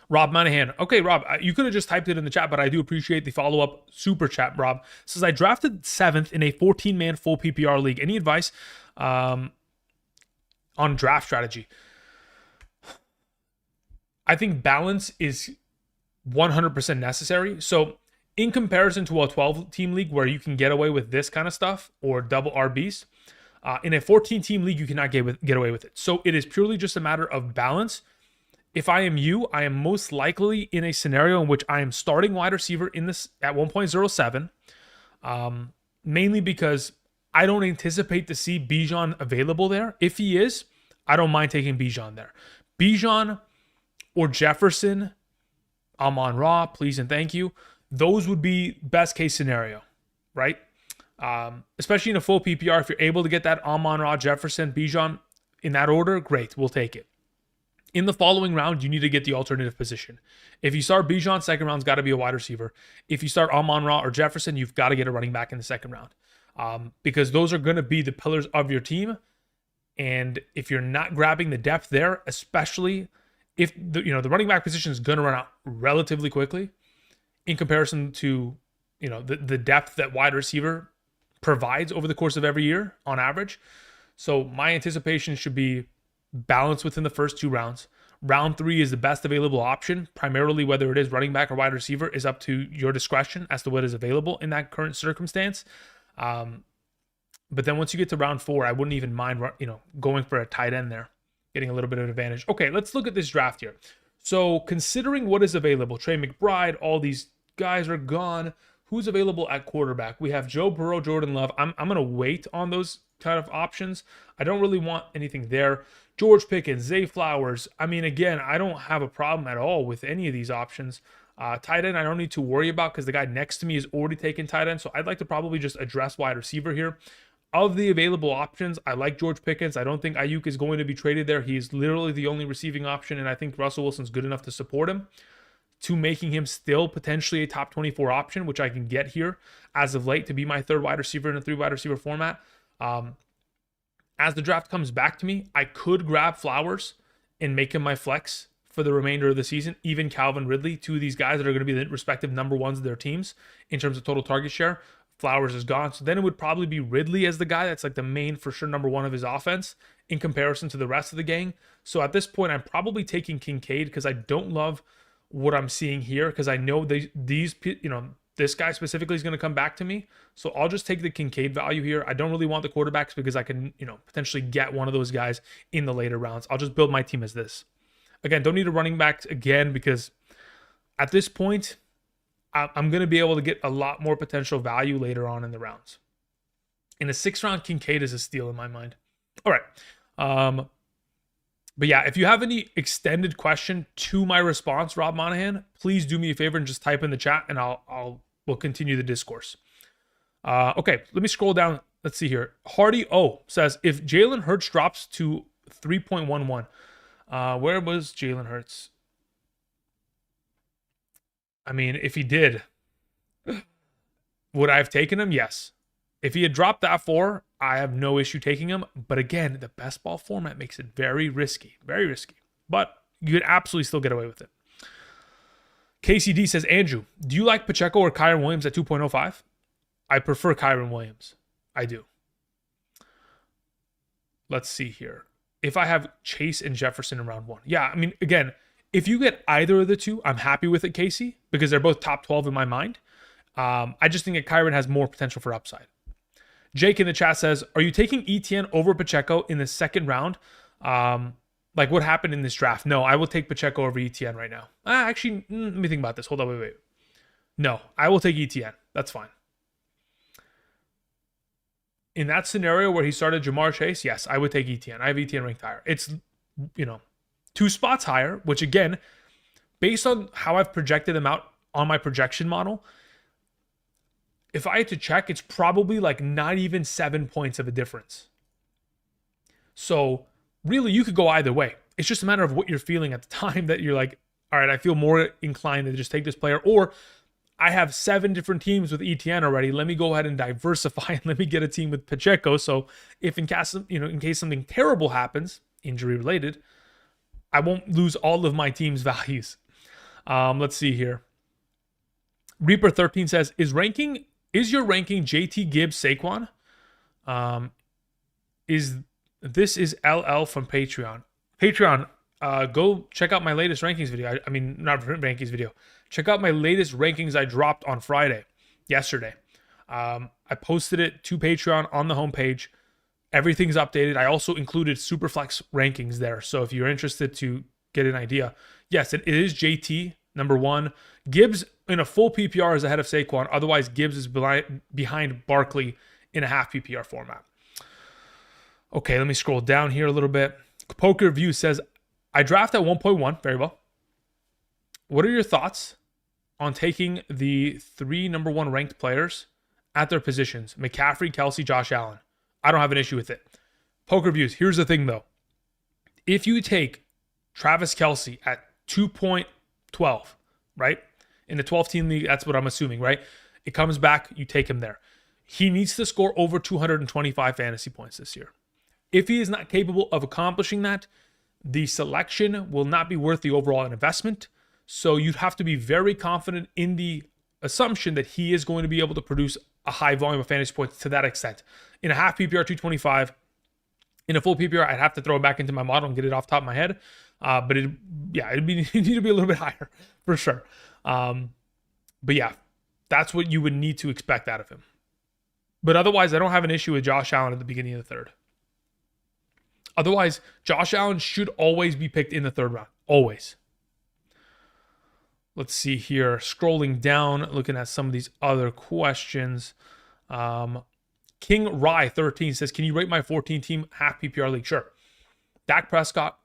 Rob Monahan. Okay, Rob, you could have just typed it in the chat, but I do appreciate the follow-up super chat, Rob. Says, I drafted 7th in a 14-man full PPR league. Any advice on draft strategy? I think balance is 100% necessary. So in comparison to a 12-team league where you can get away with this kind of stuff or double RBs, in a 14-team league, you cannot get away with it. So it is purely just a matter of balance. If I am you, I am most likely in a scenario in which I am starting wide receiver in this at 1.07, mainly because I don't anticipate to see Bijan available there. If he is, I don't mind taking Bijan there. Bijan or Jefferson, Amon-Ra, please and thank you. Those would be best case scenario, right? Especially in a full PPR, if you're able to get that Amon-Ra, Jefferson, Bijan in that order, great, we'll take it. In the following round, you need to get the alternative position. If you start Bijan, second round's got to be a wide receiver. If you start Amon-Ra or Jefferson, you've got to get a running back in the second round. Because those are going to be the pillars of your team. And if you're not grabbing the depth there, especially if the running back position is going to run out relatively quickly in comparison to the depth that wide receiver provides over the course of every year on average. So my anticipation should be balance within the first 2 rounds. Round 3 is the best available option. Primarily, whether it is running back or wide receiver is up to your discretion as to what is available in that current circumstance. But then once you get to round 4, I wouldn't even mind going for a tight end there, getting a little bit of an advantage. Okay, let's look at this draft here. So considering what is available, Trey McBride, all these guys are gone. Who's available at quarterback? We have Joe Burrow, Jordan Love. I'm going to wait on those kind of options. I don't really want anything there. George Pickens, Zay Flowers. I mean, again, I don't have a problem at all with any of these options. Tight end, I don't need to worry about because the guy next to me is already taking tight end. So I'd like to probably just address wide receiver here. Of the available options, I like George Pickens. I don't think Ayuk is going to be traded there. He's literally the only receiving option, and I think Russell Wilson's good enough to support him, to making him still potentially a top 24 option, which I can get here as of late to be my 3rd wide receiver in a 3 wide receiver format. As the draft comes back to me, I could grab Flowers and make him my flex for the remainder of the season. Even Calvin Ridley, 2 of these guys that are going to be the respective number 1s of their teams in terms of total target share. Flowers is gone. So then it would probably be Ridley as the guy that's like the main for sure number 1 of his offense in comparison to the rest of the gang. So at this point, I'm probably taking Kincaid because I don't love what I'm seeing here because I know this guy specifically is going to come back to me. So I'll just take the Kincaid value here. I don't really want the quarterbacks because I can, potentially get one of those guys in the later rounds. I'll just build my team as this. Again, don't need a running back again because at this point, I'm going to be able to get a lot more potential value later on in the rounds. In a 6th round, Kincaid is a steal in my mind. All right. But yeah, if you have any extended question to my response, Rob Monahan, please do me a favor and just type in the chat and we'll continue the discourse. Okay, let me scroll down. Let's see here. Hardy O says, if Jalen Hurts drops to 3.11, where was Jalen Hurts? I mean, if he did, would I have taken him? Yes. If he had dropped that 4, I have no issue taking him. But again, the best ball format makes it very risky. Very risky. But you could absolutely still get away with it. KCD says, Andrew, do you like Pacheco or Kyron Williams at 2.05? I prefer Kyron Williams. I do. Let's see here. If I have Chase and Jefferson in round 1. Yeah, I mean, again, If you get either of the two, I'm happy with it, Casey, because they're both top 12 in my mind. I just think that Kyren has more potential for upside. Jake in the chat says, are you taking ETN over Pacheco in the second round? Like what happened in this draft? No, I will take Pacheco over ETN right now. Actually, let me think about this. Hold on, wait. No, I will take ETN. That's fine. In that scenario where he started Jamar Chase, yes, I would take ETN. I have ETN ranked higher. It's, 2 spots higher, which again, based on how I've projected them out on my projection model, if I had to check, it's probably like not even 7 points of a difference. So really, you could go either way. It's just a matter of what you're feeling at the time that you're like, all right, I feel more inclined to just take this player, or I have 7 different teams with ETN already. Let me go ahead and diversify and let me get a team with Pacheco. So if in case something terrible happens, injury related, I won't lose all of my team's values. Let's see here. Reaper 13 says, is your ranking JT Gibbs Saquon? Is LL from Patreon. Go check out my latest rankings video. I mean, not rankings video. Check out my latest rankings I dropped on yesterday. I posted it to Patreon on the homepage. Everything's updated. I also included Superflex rankings there. So if you're interested to get an idea, yes, it is JT number 1. Gibbs in a full PPR is ahead of Saquon. Otherwise, Gibbs is behind Barkley in a half PPR format. Okay, let me scroll down here a little bit. Poker View says, I draft at 1.1. Very well. What are your thoughts on taking the 3 number 1 ranked players at their positions? McCaffrey, Kelsey, Josh Allen. I don't have an issue with it. Poker Views, here's the thing though. If you take Travis Kelsey at 2.12, right? In the 12-team league, that's what I'm assuming, right? It comes back, you take him there. He needs to score over 225 fantasy points this year. If he is not capable of accomplishing that, the selection will not be worth the overall investment. So you'd have to be very confident in the assumption that he is going to be able to produce a high volume of fantasy points to that extent. In a half PPR, 225. In a full PPR, I'd have to throw it back into my model and get it off the top of my head. But it'd need to be a little bit higher for sure. But yeah, that's what you would need to expect out of him. But otherwise, I don't have an issue with Josh Allen at the beginning of the third. Otherwise, Josh Allen should always be picked in the third round. Always. Let's see here. Scrolling down, looking at some of these other questions. King Rye 13 says, can you rate my 14-team half PPR league? Sure. Dak Prescott.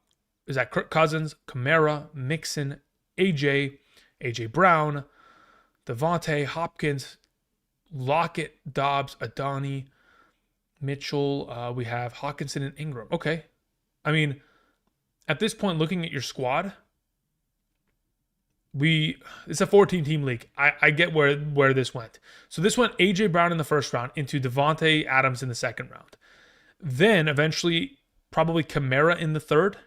Is that Kirk Cousins, Kamara, Mixon, AJ Brown, Devontae, Hopkins, Lockett, Dobbs, Adani, Mitchell. We have Hawkinson and Ingram. Okay. I mean, at this point, looking at your squad, it's a 14-team league. I get where this went. So this went AJ Brown in the first round into Devontae Adams in the second round. Then eventually probably Kamara in the third.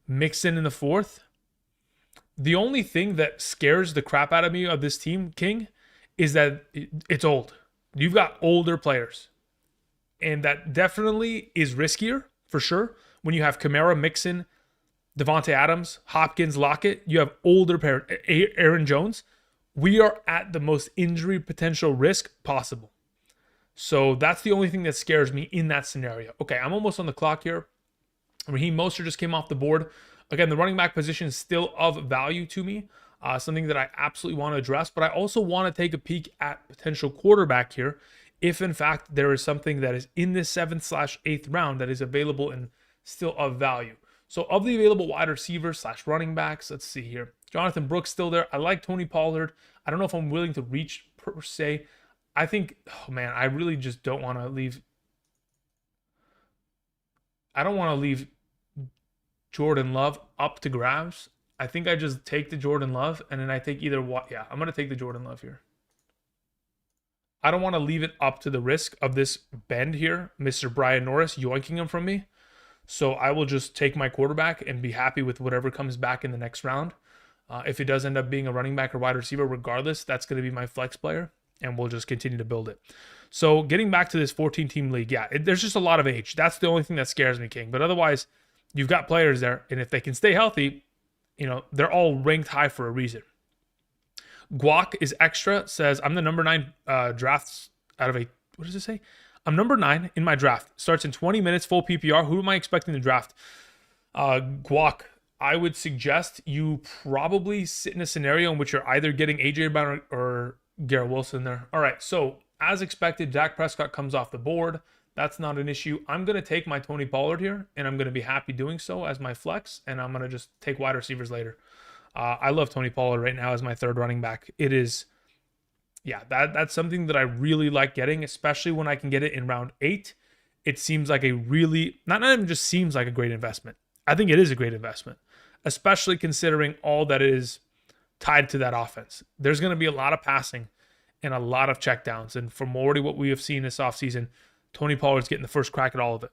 Mixon in the fourth. The only thing that scares the crap out of me of this team, King, is that it's old. You've got older players. And that definitely is riskier, for sure. When you have Kamara, Mixon, Devontae Adams, Hopkins, Lockett, you have older players. Aaron Jones. We are at the most injury potential risk possible. So that's the only thing that scares me in that scenario. Okay, I'm almost on the clock here. Raheem Mostert just came off the board. Again, the running back position is still of value to me. Something that I absolutely want to address. But I also want to take a peek at potential quarterback here. If, in fact, there is something that is in this 7th/8th round that is available and still of value. So of the available wide receivers / running backs, let's see here. Jonathan Brooks still there. I like Tony Pollard. I don't know if I'm willing to reach per se. I think, oh man, I really just don't want to leave. I don't want to leave Jordan Love up to grabs. I think I just take the Jordan Love and then I take either what. Yeah, I'm going to take the Jordan Love here. I don't want to leave it up to the risk of this bend here, Mr. Brian Norris yoinking him from me. So I will just take my quarterback and be happy with whatever comes back in the next round. If it does end up being a running back or wide receiver, regardless, that's going to be my flex player, and we'll just continue to build it. So getting back to this 14-team league, yeah, there's just a lot of age. That's the only thing that scares me, King. But otherwise, you've got players there, and if they can stay healthy, they're all ranked high for a reason. Guac is extra, says, I'm the number 9 drafts out of a, what does it say? I'm number 9 in my draft. Starts in 20 minutes, full PPR. Who am I expecting to draft? Guac, I would suggest you probably sit in a scenario in which you're either getting AJ Brown or Garrett Wilson there. All right, so as expected, Dak Prescott comes off the board. That's not an issue. I'm going to take my Tony Pollard here, and I'm going to be happy doing so as my flex, and I'm going to just take wide receivers later. I love Tony Pollard right now as my third running back. It is, that's something that I really like getting, especially when I can get it in round 8. It seems like a really, not even just seems like a great investment. I think it is a great investment, especially considering all that is tied to that offense. There's going to be a lot of passing and a lot of checkdowns. And from already what we have seen this offseason, Tony Pollard's getting the first crack at all of it.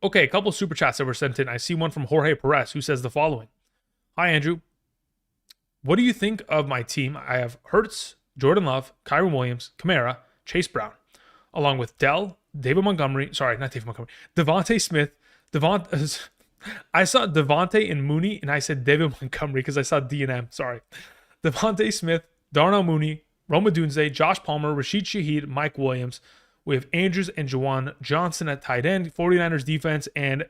Okay, a couple of super chats that were sent in. I see one from Jorge Perez who says the following. Hi, Andrew. What do you think of my team? I have Hurts, Jordan Love, Kyron Williams, Kamara, Chase Brown, along with Devontae Smith, I saw Devontae and Mooney, and I said David Montgomery because I saw D&M. Sorry. Devontae Smith, Darnell Mooney, Rome Odunze, Josh Palmer, Rashid Shaheed, Mike Williams. We have Andrews and Juwan Johnson at tight end, 49ers defense, and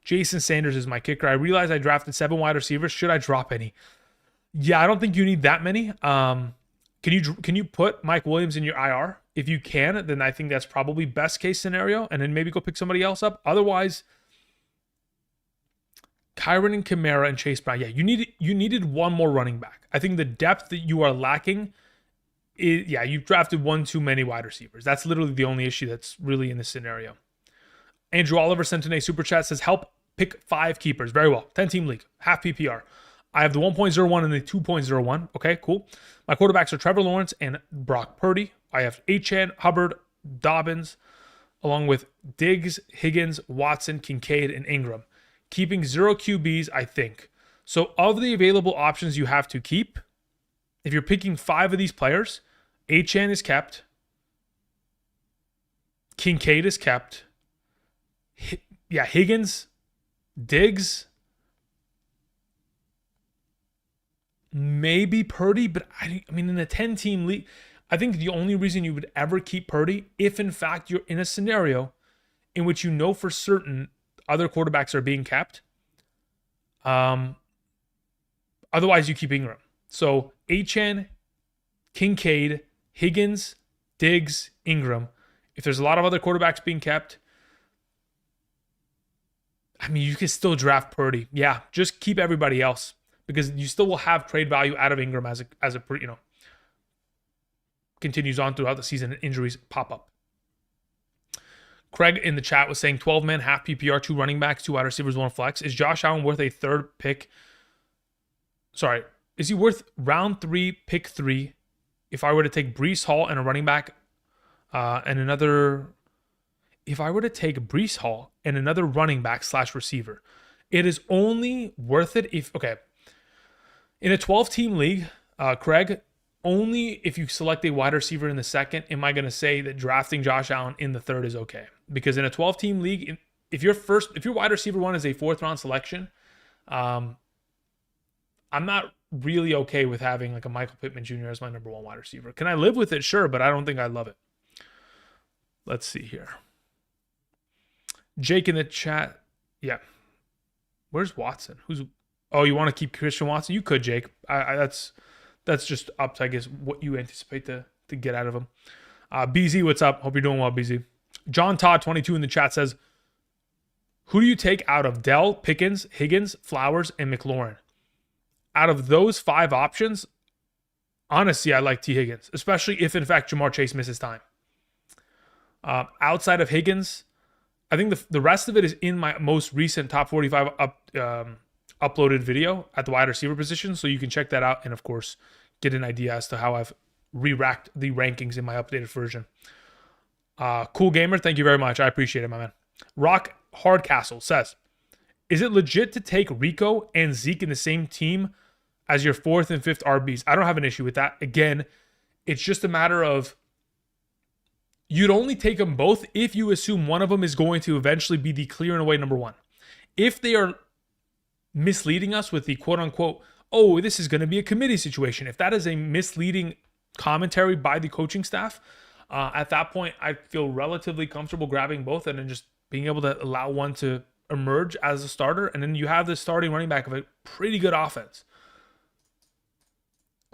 Jason Sanders is my kicker. I realize I drafted 7 wide receivers. Should I drop any? Yeah, I don't think you need that many. Can you put Mike Williams in your IR? If you can, then I think that's probably best case scenario, and then maybe go pick somebody else up. Otherwise, Kyron and Kamara and Chase Brown. Yeah, you needed one more running back. I think the depth that you are lacking is, you've drafted one too many wide receivers. That's literally the only issue that's really in this scenario. Andrew Oliver sent in a super chat, says, help pick 5 keepers. Very well. 10-team league, half PPR. I have the 1.01 and the 2.01. Okay, cool. My quarterbacks are Trevor Lawrence and Brock Purdy. I have Achane, Hubbard, Dobbins, along with Diggs, Higgins, Watson, Kincaid, and Ingram. Keeping 0 QBs, I think. So of the available options you have to keep, if you're picking 5 of these players, Achane is kept. Kincaid is kept. Higgins, Diggs, maybe Purdy, but I mean, in a 10-team league, I think the only reason you would ever keep Purdy, if in fact you're in a scenario in which you know for certain other quarterbacks are being kept. Otherwise, you keep Ingram. So Achane, Kincaid, Higgins, Diggs, Ingram. If there's a lot of other quarterbacks being kept, I mean, you can still draft Purdy. Yeah, just keep everybody else because you still will have trade value out of Ingram as a continues on throughout the season and injuries pop up. Craig in the chat was saying 12-man, half PPR, 2 running backs, 2 wide receivers, 1 flex. Is Josh Allen worth a third pick? Sorry, is he worth round 3, pick 3? If I were to take Breece Hall and a running back and another... If I were to take Breece Hall and another running back / receiver, it is only worth it if... Okay, in a 12-team league, Craig... Only if you select a wide receiver in the second am I going to say that drafting Josh Allen in the third is okay. Because in a 12-team league, if your wide receiver one is a 4th-round selection, I'm not really okay with having like a Michael Pittman Jr. as my number 1 wide receiver. Can I live with it? Sure, but I don't think I love it. Let's see here. Jake in the chat. Yeah. Where's Watson? Oh, you want to keep Christian Watson? You could, Jake. That's just up to, I guess, what you anticipate to get out of him. BZ, what's up? Hope you're doing well, BZ. John Todd, 22 in the chat says, who do you take out of Dell, Pickens, Higgins, Flowers, and McLaurin? Out of those 5 options, honestly, I like T. Higgins, especially if, in fact, Jamar Chase misses time. Outside of Higgins, I think the rest of it is in my most recent top 45 uploaded video at the wide receiver position, so you can check that out and, of course, get an idea as to how I've re-racked the rankings in my updated version. Cool Gamer, thank you very much. I appreciate it, my man. Rock Hardcastle says, is it legit to take Rico and Zeke in the same team as your 4th and 5th RBs? I don't have an issue with that. Again, it's just a matter of you'd only take them both if you assume one of them is going to eventually be the clear and away number one. If they are misleading us with the quote unquote, oh, this is going to be a committee situation, if that is a misleading commentary by the coaching staff, at that point, I feel relatively comfortable grabbing both and then just being able to allow one to emerge as a starter. And then you have the starting running back of a pretty good offense.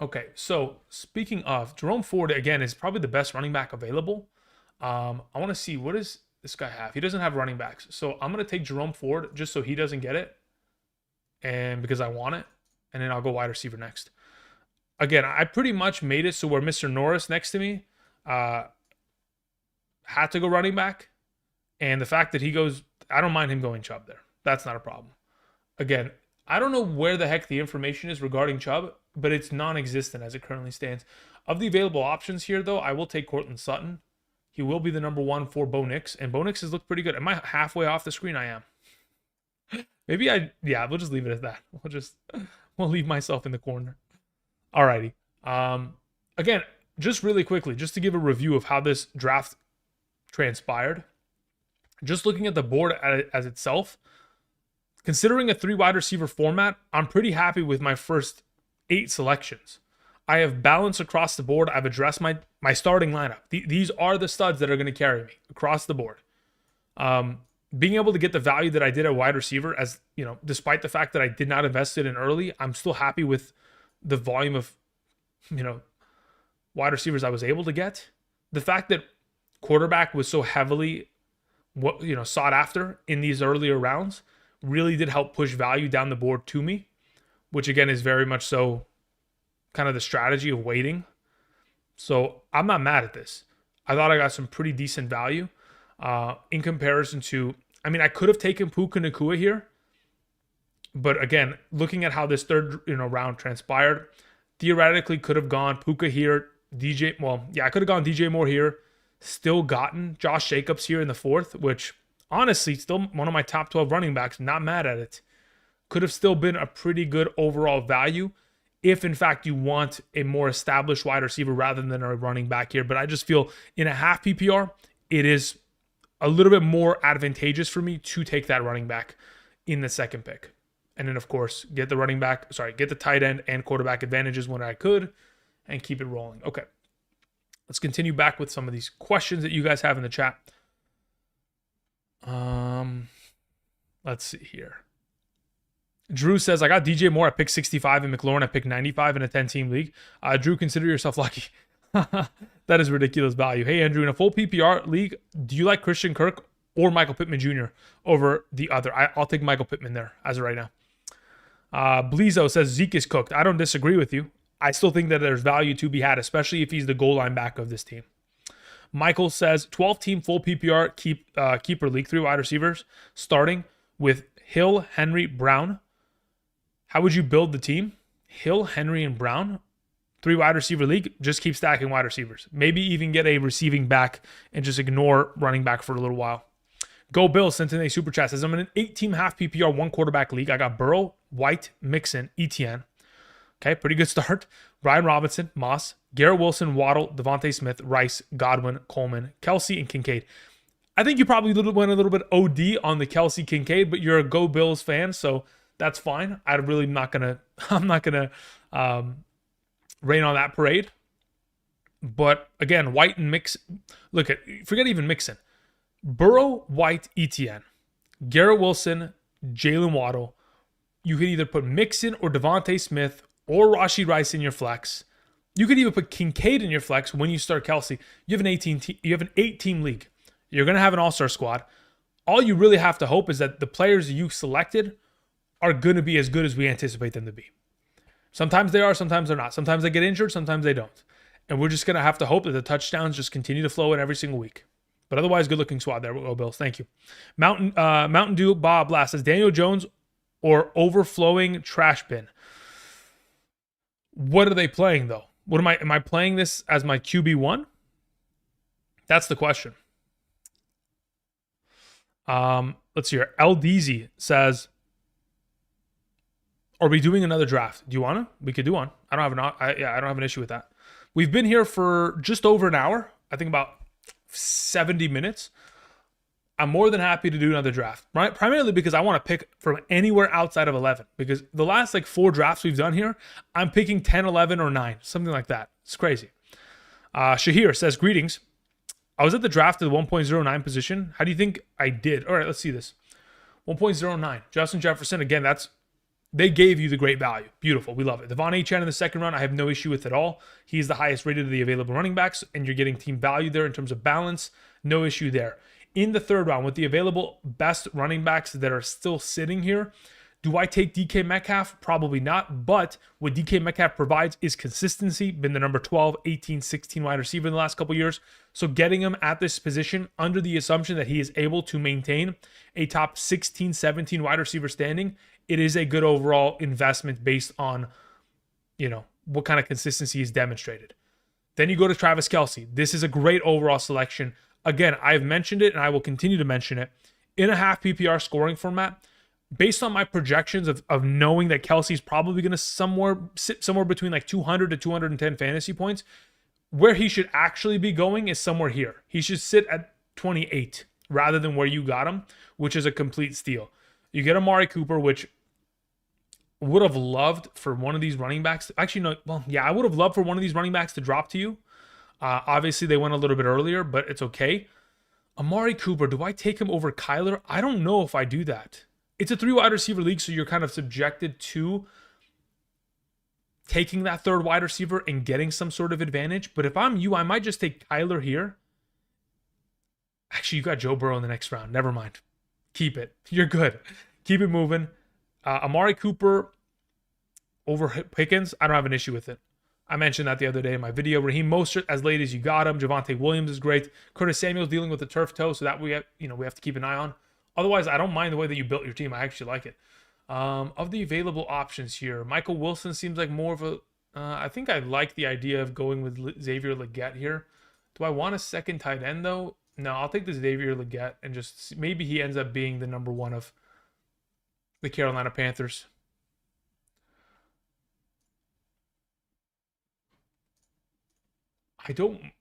Okay, so speaking of, Jerome Ford, again, is probably the best running back available. I want to see, what does this guy have? He doesn't have running backs. So I'm going to take Jerome Ford just so he doesn't get it. And because I want it. And then I'll go wide receiver next. Again, I pretty much made it so where Mr. Norris next to me had to go running back. And the fact that he goes, I don't mind him going Chubb there. That's not a problem. Again, I don't know where the heck the information is regarding Chubb, but it's non-existent as it currently stands. Of the available options here, though, I will take Cortland Sutton. He will be the number one for Bo Nix, and Bo Nix has looked pretty good. Am I halfway off the screen? I am. Maybe yeah, we'll just leave it at that. We'll leave myself in the corner. Alrighty. Again, just really quickly, just to give a review of how this draft transpired. Just looking at the board as itself, considering a 3 wide receiver format, I'm pretty happy with my first 8 selections. I have balance across the board. I've addressed my starting lineup. These are the studs that are going to carry me across the board. Being able to get the value that I did at wide receiver, as you know, despite the fact that I did not invest it in early, I'm still happy with the volume of, wide receivers I was able to get. The fact that quarterback was so heavily, sought after in these earlier rounds really did help push value down the board to me, which again is very much so kind of the strategy of waiting. So I'm not mad at this. I thought I got some pretty decent value in comparison to, I could have taken Puka Nacua here, but again, looking at how this third round transpired, theoretically could have gone Puka here, I could have gone DJ Moore here, still gotten Josh Jacobs here in the 4th, which honestly, still one of my top 12 running backs, not mad at it. Could have still been a pretty good overall value if in fact you want a more established wide receiver rather than a running back here. But I just feel in a half PPR, it is a little bit more advantageous for me to take that running back in the 2nd pick. And then of course, get the tight end and quarterback advantages when I could and keep it rolling. Okay. Let's continue back with some of these questions that you guys have in the chat. Let's see here. Drew says, I got DJ Moore at pick 65 and McLaurin at pick 95 in a 10-team league. Drew, consider yourself lucky. That is ridiculous value. Hey, Andrew, in a full PPR league, do you like Christian Kirk or Michael Pittman Jr. over the other? I'll take Michael Pittman there as of right now. Bleezo says, Zeke is cooked. I don't disagree with you. I still think that there's value to be had, especially if he's the goal line back of this team. Michael says, 12-team full PPR keeper league, 3 wide receivers, starting with Hill, Henry, Brown. How would you build the team? Hill, Henry, and Brown. 3 wide receiver league, just keep stacking wide receivers. Maybe even get a receiving back and just ignore running back for a little while. Go Bill sent in a super chat. Says, I'm in an 8-team half PPR, 1 quarterback league. I got Burrow, White, Mixon, ETN. Okay, pretty good start. Brian Robinson, Moss, Garrett Wilson, Waddle, Devontae Smith, Rice, Godwin, Coleman, Kelsey, and Kincaid. I think you probably went a little bit OD on the Kelsey Kincaid, but you're a Go Bills fan, so that's fine. I'm not gonna rain on that parade. But again, White and Mixon. Forget even Mixon. Burrow, White, ETN, Garrett Wilson, Jalen Waddle. You could either put Mixon or Devontae Smith or Rashee Rice in your flex. You could even put Kincaid in your flex when you start Kelsey. You have an 8-team league. You're going to have an all-star squad. All you really have to hope is that the players you selected are going to be as good as we anticipate them to be. Sometimes they are, sometimes they're not. Sometimes they get injured, sometimes they don't. And we're just going to have to hope that the touchdowns just continue to flow in every single week. But otherwise, good-looking squad there. We'll go Bills. Thank you. Mountain Dew Bob Blast says, Daniel Jones or overflowing trash bin. What are they playing, though? Am I playing this as my QB1? That's the question. Let's see here. LDZ says, are we doing another draft? Do you want to? We could do one. I don't have an issue with that. We've been here for just over an hour. I think about 70 minutes, I'm more than happy to do another draft, right? Primarily because I want to pick from anywhere outside of 11, because the last like 4 drafts we've done here, I'm picking 10, 11, or 9, something like that. It's crazy. Shahir says, greetings. I was at the draft of the 1.09 position. How do you think I did? All right, let's see this. 1.09. Justin Jefferson, again, they gave you the great value. Beautiful. We love it. Devon Achane in the second round, I have no issue with at all. He's the highest rated of the available running backs, and you're getting team value there in terms of balance. No issue there. In the third round, with the available best running backs that are still sitting here, do I take DK Metcalf? Probably not. But what DK Metcalf provides is consistency. Been the number 12, 18, 16 wide receiver in the last couple years. So getting him at this position under the assumption that he is able to maintain a top 16, 17 wide receiver standing, it is a good overall investment based on, what kind of consistency is demonstrated. Then you go to Travis Kelce. This is a great overall selection. Again, I've mentioned it and I will continue to mention it. In a half PPR scoring format, based on my projections of knowing that Kelsey's probably going to sit somewhere between like 200 to 210 fantasy points, where he should actually be going is somewhere here. He should sit at 28 rather than where you got him, which is a complete steal. You get Amari Cooper, which would have loved for one of these running backs. Actually, no. Well, yeah, I would have loved for one of these running backs to drop to you. Obviously, they went a little bit earlier, but it's okay. Amari Cooper, do I take him over Kyler? I don't know if I do that. It's a 3 wide receiver league, so you're kind of subjected to taking that third wide receiver and getting some sort of advantage. But if I'm you, I might just take Kyler here. Actually, you got Joe Burrow in the next round. Never mind. Keep it. You're good. Keep it moving. Amari Cooper over Pickens, I don't have an issue with it. I mentioned that the other day in my video. Raheem Mostert, as late as you got him. Javonte Williams is great. Curtis Samuel's dealing with the turf toe, so that we have to keep an eye on. Otherwise, I don't mind the way that you built your team. I actually like it. Of the available options here, Michael Wilson seems like more of a... I think I like the idea of going with Xavier Legette here. Do I want a second tight end, though? No, I'll take the Xavier Legette and just... Maybe he ends up being the number 1 of the Carolina Panthers.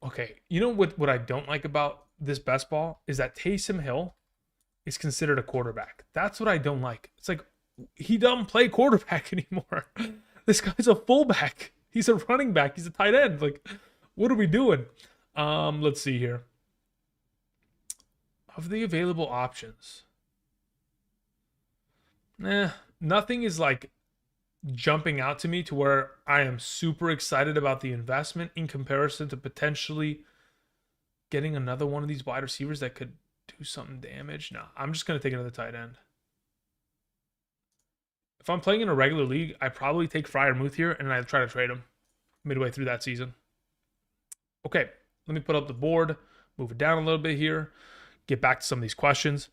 Okay, you know what I don't like about this best ball is that Taysom Hill is considered a quarterback. That's what I don't like. It's like, he doesn't play quarterback anymore. This guy's a fullback. He's a running back. He's a tight end. Like, what are we doing? Let's see here. Of the available options, nothing is like jumping out to me to where I am super excited about the investment in comparison to potentially getting another one of these wide receivers that could do something damage. No, I'm just going to take another tight end. If I'm playing in a regular league, I probably take Freiermuth here and I try to trade him midway through that season. Okay, let me put up the board, move it down a little bit here, get back to some of these questions.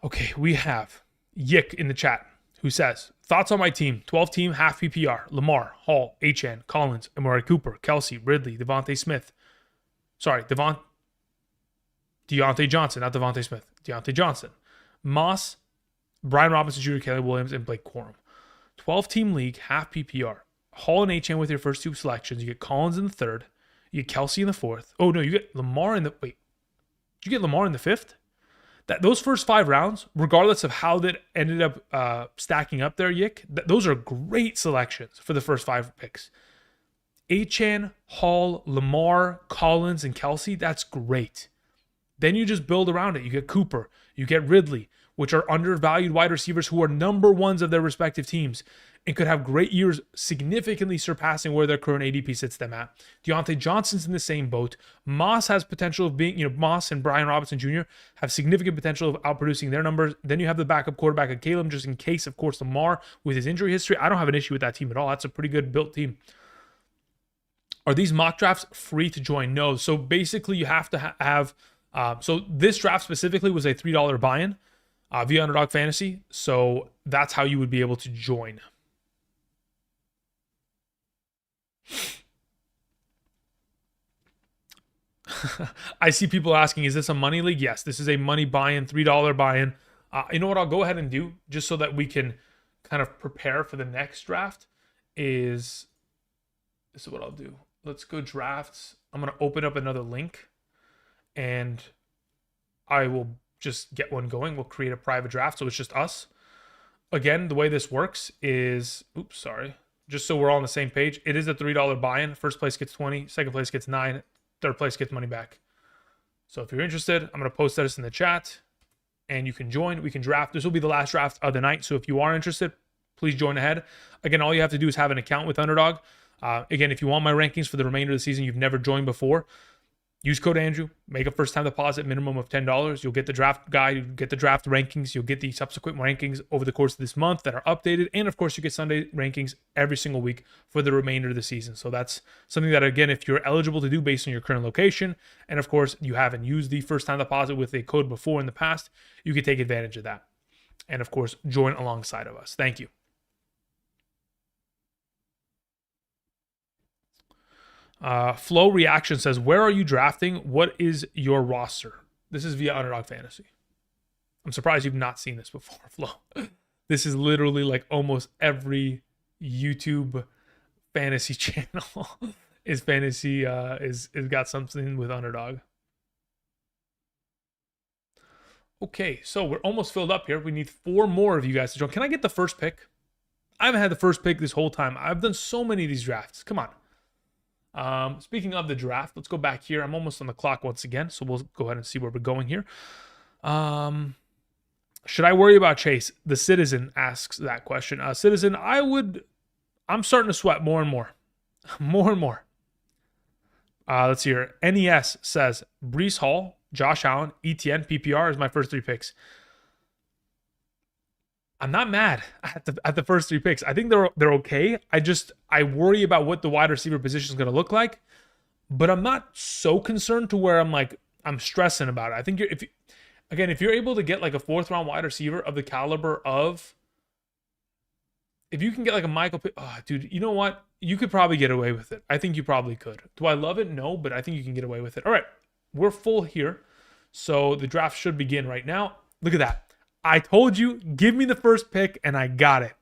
Okay, we have Yick in the chat who says, thoughts on my team, 12-team, half PPR, Lamar, Hall, Achane, Collins, Amari Cooper, Kelsey, Ridley, Devontae Smith. Sorry, Deontay Johnson, not Devontae Smith. Deontay Johnson. Moss, Brian Robinson Jr., Caleb Williams, and Blake Corum. 12-team league, half PPR. Hall and Achane with your first 2 selections. You get Collins in the 3rd. You get Kelsey in the 4th. Oh, no, you get Lamar in the... Wait. Did you get Lamar in the 5th? Those first 5 rounds, regardless of how that ended up stacking up there, Yick, those are great selections for the first 5 picks. Achane, Hall, Lamar, Collins, and Kelsey, that's great. Then you just build around it. You get Cooper, you get Ridley, which are undervalued wide receivers who are number 1s of their respective teams and could have great years, significantly surpassing where their current ADP sits them at. Deontay Johnson's in the same boat. Moss has potential of being, Moss and Brian Robinson Jr. have significant potential of outproducing their numbers. Then you have the backup quarterback of Caleb, just in case, of course, Lamar with his injury history. I don't have an issue with that team at all. That's a pretty good built team. Are these mock drafts free to join? No. So basically you have to have, so this draft specifically was a $3 buy-in via Underdog Fantasy. So that's how you would be able to join. I see people asking, is this a money league? Yes, this is a money buy-in, $3 buy-in. You know what I'll go ahead and do, just so that we can kind of prepare for the next draft, is this is what I'll do. Let's go drafts. I'm going to open up another link, and I will just get one going. We'll create a private draft, so it's just us. Again, the way this works is, oops, sorry. Just so we're all on the same page, it is a $3 buy-in. First place gets 20, second place gets 9, third place gets money back. So if you're interested, I'm going to post this in the chat, and you can join. We can draft. This will be the last draft of the night, so if you are interested, please join ahead. Again, all you have to do is have an account with Underdog. Again, if you want my rankings for the remainder of the season, you've never joined before, use code Andrew, make a first-time deposit minimum of $10. You'll get the draft guide, you'll get the draft rankings, you'll get the subsequent rankings over the course of this month that are updated, and of course, you get Sunday rankings every single week for the remainder of the season. So that's something that, again, if you're eligible to do based on your current location, and of course, you haven't used the first-time deposit with a code before in the past, you can take advantage of that. And of course, join alongside of us. Thank you. Flow Reaction says, where are you drafting? What is your roster? This is via Underdog Fantasy. I'm surprised you've not seen this before, Flow. This is literally like almost every YouTube fantasy channel is got something with Underdog. Okay, so we're almost filled up here. We need 4 more of you guys to join. Can I get the first pick? I haven't had the first pick this whole time. I've done so many of these drafts. Come on. Speaking of the draft, let's go back here. I'm almost on the clock once again, so we'll go ahead and see where we're going here. Should I worry about Chase? The Citizen asks that question. Citizen, I'm starting to sweat more and more. More and more. Let's see here. NES says, Breece Hall, Josh Allen, ETN, PPR is my first 3 picks. I'm not mad at the first 3 picks. I think they're okay. I worry about what the wide receiver position is going to look like, but I'm not so concerned to where I'm stressing about it. I think if you're able to get like a 4th round wide receiver of the caliber of, if you can get like a Michael, dude, you know what? You could probably get away with it. I think you probably could. Do I love it? No, but I think you can get away with it. All right, we're full here, so the draft should begin right now. Look at that. I told you, give me the first pick, and I got it.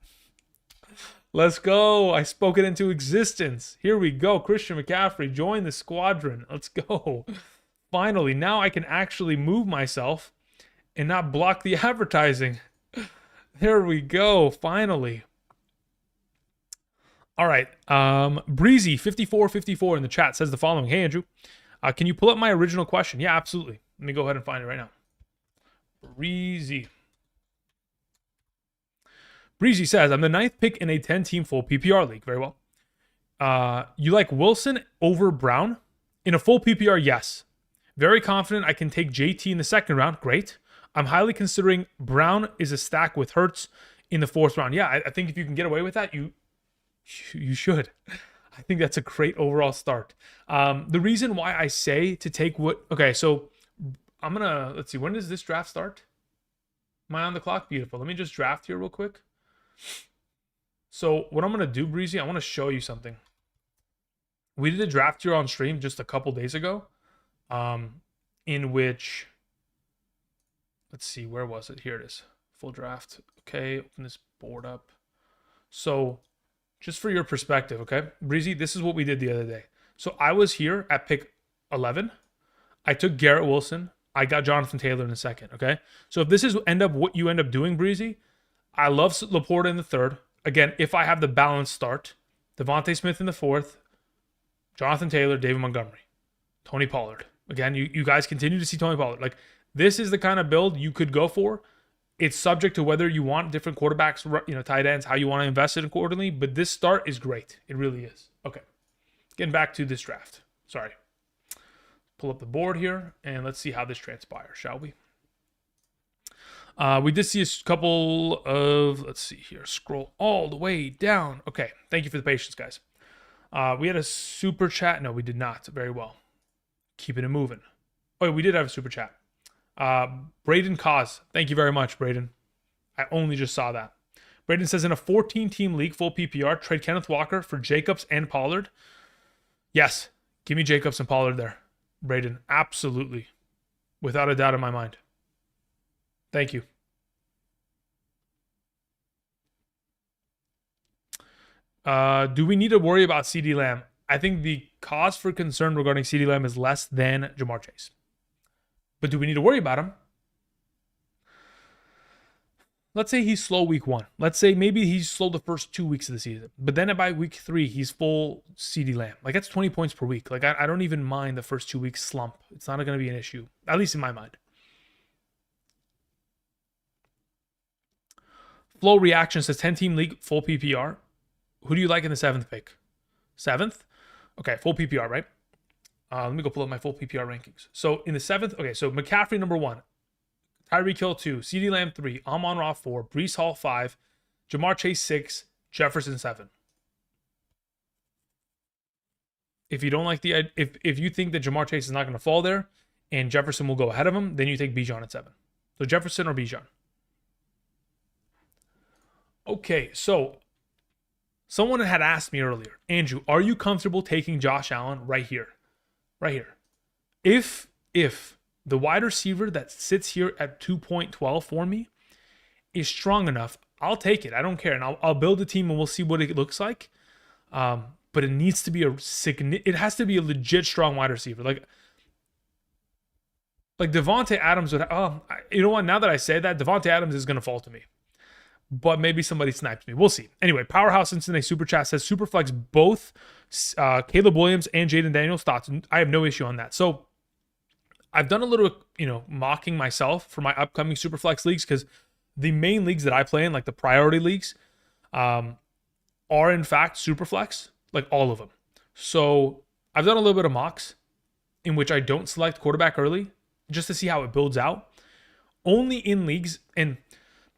Let's go. I spoke it into existence. Here we go. Christian McCaffrey, join the squadron. Let's go. Finally, now I can actually move myself and not block the advertising. There we go. Finally. All right. Breezy5454 in the chat says the following. Hey, Andrew, can you pull up my original question? Yeah, absolutely. Let me go ahead and find it right now. Breezy says, I'm the 9th pick in a 10-team full PPR league. Very well. You like Wilson over Brown? In a full PPR, yes. Very confident I can take JT in the 2nd round. Great. I'm highly considering Brown is a stack with Hurts in the 4th round. Yeah, I think if you can get away with that, you should. I think that's a great overall start. The reason why I say to take okay, so I'm going to, let's see, when does this draft start? Am I on the clock? Beautiful. Let me just draft here real quick. So what I'm going to do, Breezy, I want to show you something. We did a draft here on stream just a couple days ago, in which, let's see, where was it? Here it is. Full draft. Okay, open this board up. So just for your perspective, okay, Breezy, this is what we did the other day. So I was here at pick 11. I took Garrett Wilson. I got Jonathan Taylor in the 2nd, okay? So if this is what you end up doing, Breezy, I love Laporta in the 3rd. Again, if I have the balanced start, Devontae Smith in the 4th, Jonathan Taylor, David Montgomery, Tony Pollard. Again, you guys continue to see Tony Pollard. Like, this is the kind of build you could go for. It's subject to whether you want different quarterbacks, tight ends, how you want to invest it accordingly. But this start is great. It really is. Okay. Getting back to this draft. Sorry. Pull up the board here, and let's see how this transpires, shall we? We did see a couple of, let's see here, scroll all the way down. Okay, thank you for the patience, guys. We had a super chat. No, we did not. Very well. Keeping it moving. Oh, we did have a super chat. Braden Cause. Thank you very much, Braden. I only just saw that. Braden says, in a 14-team league, full PPR, trade Kenneth Walker for Jacobs and Pollard. Yes, give me Jacobs and Pollard there, Braden. Absolutely. Without a doubt in my mind. Thank you. Do we need to worry about CeeDee Lamb? I think the cause for concern regarding CeeDee Lamb is less than Jamar Chase. But do we need to worry about him? Let's say he's slow week 1. Let's say maybe he's slow the first 2 weeks of the season. But then by week 3, he's full CeeDee Lamb. Like, that's 20 points per week. Like, I don't even mind the first 2 weeks slump. It's not going to be an issue, at least in my mind. Flow Reaction says 10-team league, full PPR. Who do you like in the 7th pick? 7th? Okay, full PPR, right? Let me go pull up my full PPR rankings. So in the 7th, okay, so McCaffrey number 1. Tyreek Hill 2, CeeDee Lamb 3, Amon-Ra 4, Breece Hall 5, Jamar Chase 6, Jefferson 7. If you don't like if you think that Jamar Chase is not going to fall there and Jefferson will go ahead of him, then you take Bijan at 7. So Jefferson or Bijan. Okay, so someone had asked me earlier, Andrew, are you comfortable taking Josh Allen right here? Right here. If the wide receiver that sits here at 2.12 for me is strong enough, I'll take it. I don't care. And I'll build a team and we'll see what it looks like. But it needs to be it has to be a legit strong wide receiver. Like Devontae Adams would, you know what? Now that I say that, Devontae Adams is going to fall to me. But maybe somebody snipes me. We'll see. Anyway, Powerhouse Cincinnati Super Chat says Superflex both Caleb Williams and Jaden Daniels thoughts. I have no issue on that. So I've done a little, mocking myself for my upcoming Superflex leagues because the main leagues that I play in, like the priority leagues, are in fact Superflex, like all of them. So I've done a little bit of mocks in which I don't select quarterback early just to see how it builds out. Only in leagues, and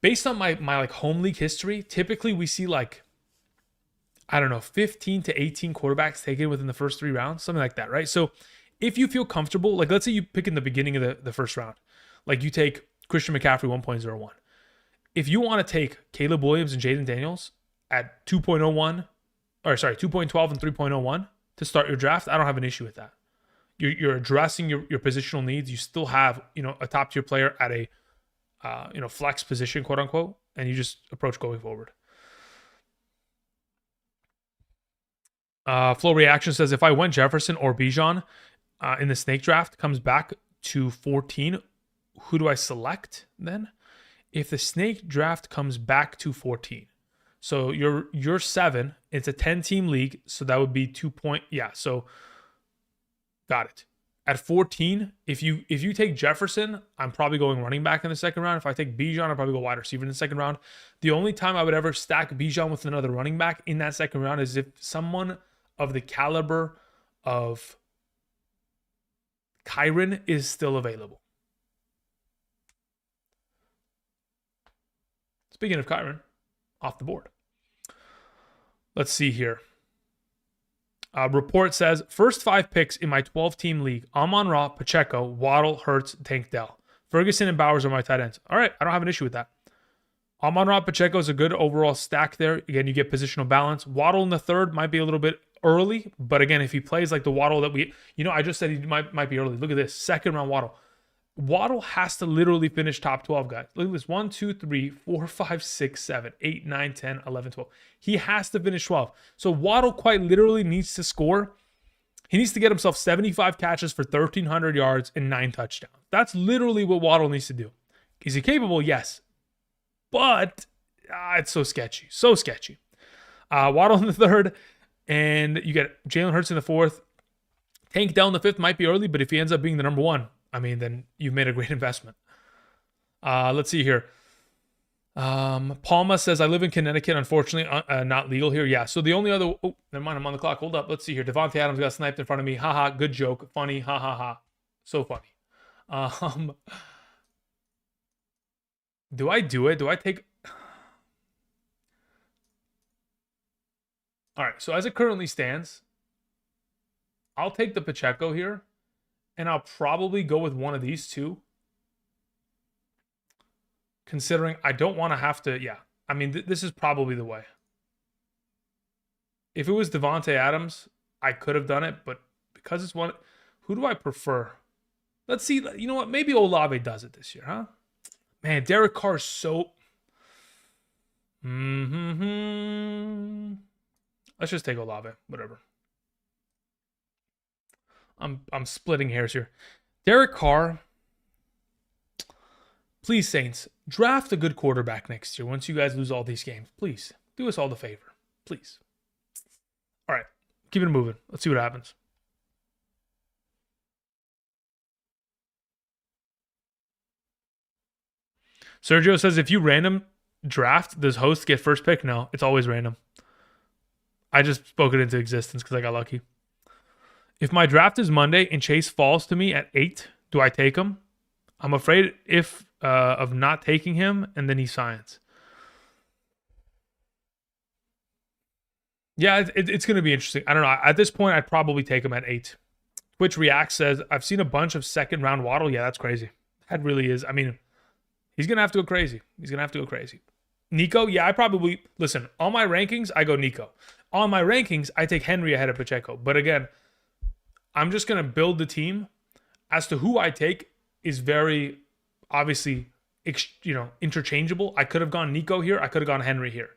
based on my like home league history, typically we see 15 to 18 quarterbacks taken within the first 3 rounds, something like that, right? So if you feel comfortable, like let's say you pick in the beginning of the first round, like you take Christian McCaffrey 1.01. If you want to take Caleb Williams and Jaden Daniels at 2.12 and 3.01 to start your draft, I don't have an issue with that. You're addressing your positional needs. You still have, a top tier player at a, flex position, quote unquote, and you just approach going forward. Flow Reaction says, if I went Jefferson or Bijan in the snake draft comes back to 14, who do I select then? If the snake draft comes back to 14, so you're 7, it's a 10-team league, so that would be 2 point. Yeah, so got it. At 14, if you take Jefferson, I'm probably going running back in the second round. If I take Bijan, I'll probably go wide receiver in the second round. The only time I would ever stack Bijan with another running back in that second round is if someone of the caliber of Kyron is still available. Speaking of Kyron, off the board. Let's see here. Report says, first 5 picks in my 12-team league, Amon-Ra, Pacheco, Waddle, Hurts, Tank Dell. Ferguson and Bowers are my tight ends. All right, I don't have an issue with that. Amon-Ra, Pacheco is a good overall stack there. Again, you get positional balance. Waddle in the 3rd might be a little bit early, but again, if he plays like the Waddle that I just said he might be early. Look at this, 2nd round Waddle. Waddle has to literally finish top 12, guys. Look at this, 1, 2, 3, 4, 5, 6, 7, 8, 9, 10, 11, 12. He has to finish 12. So Waddle quite literally needs to score. He needs to get himself 75 catches for 1,300 yards and 9 touchdowns. That's literally what Waddle needs to do. Is he capable? Yes. But it's so sketchy. So sketchy. Waddle in the 3rd, and you get Jalen Hurts in the 4th. Tank Dell in the 5th might be early, but if he ends up being the number 1, then you've made a great investment. Let's see here. Palma says, I live in Connecticut. Unfortunately, not legal here. Yeah, so the only other... Oh, never mind. I'm on the clock. Hold up. Let's see here. Devontae Adams got sniped in front of me. Haha, good joke. Funny. Ha, ha, ha. So funny. Do I do it? Do I take... All right, so as it currently stands, I'll take the Pacheco here. And I'll probably go with one of these two. Considering I don't want to have to, this is probably the way. If it was Devontae Adams, I could have done it, but because it's one, who do I prefer? Let's see, you know what? Maybe Olave does it this year, huh? Man, Derek Carr is so... Let's just take Olave, whatever. I'm splitting hairs here. Derek Carr, Please, Saints, draft a good quarterback next year once you guys lose all these games. Please, do us all the favor. Please. All right, keep it moving. Let's see what happens. Sergio says, if you random draft, does host get first pick? No, it's always random. I just spoke it into existence because I got lucky. If my draft is Monday and Chase falls to me at 8, do I take him? I'm afraid of not taking him, and then he signs. Yeah, it's going to be interesting. I don't know. At this point, I'd probably take him at 8. Twitch React says, I've seen a bunch of second-round Waddle. Yeah, that's crazy. That really is. I mean, he's going to have to go crazy. Nico, yeah, I probably... Listen, on my rankings, I go Nico. On my rankings, I take Henry ahead of Pacheco. But again, I'm just going to build the team. As to who I take is very, obviously, interchangeable. I could have gone Nico here. I could have gone Henry here.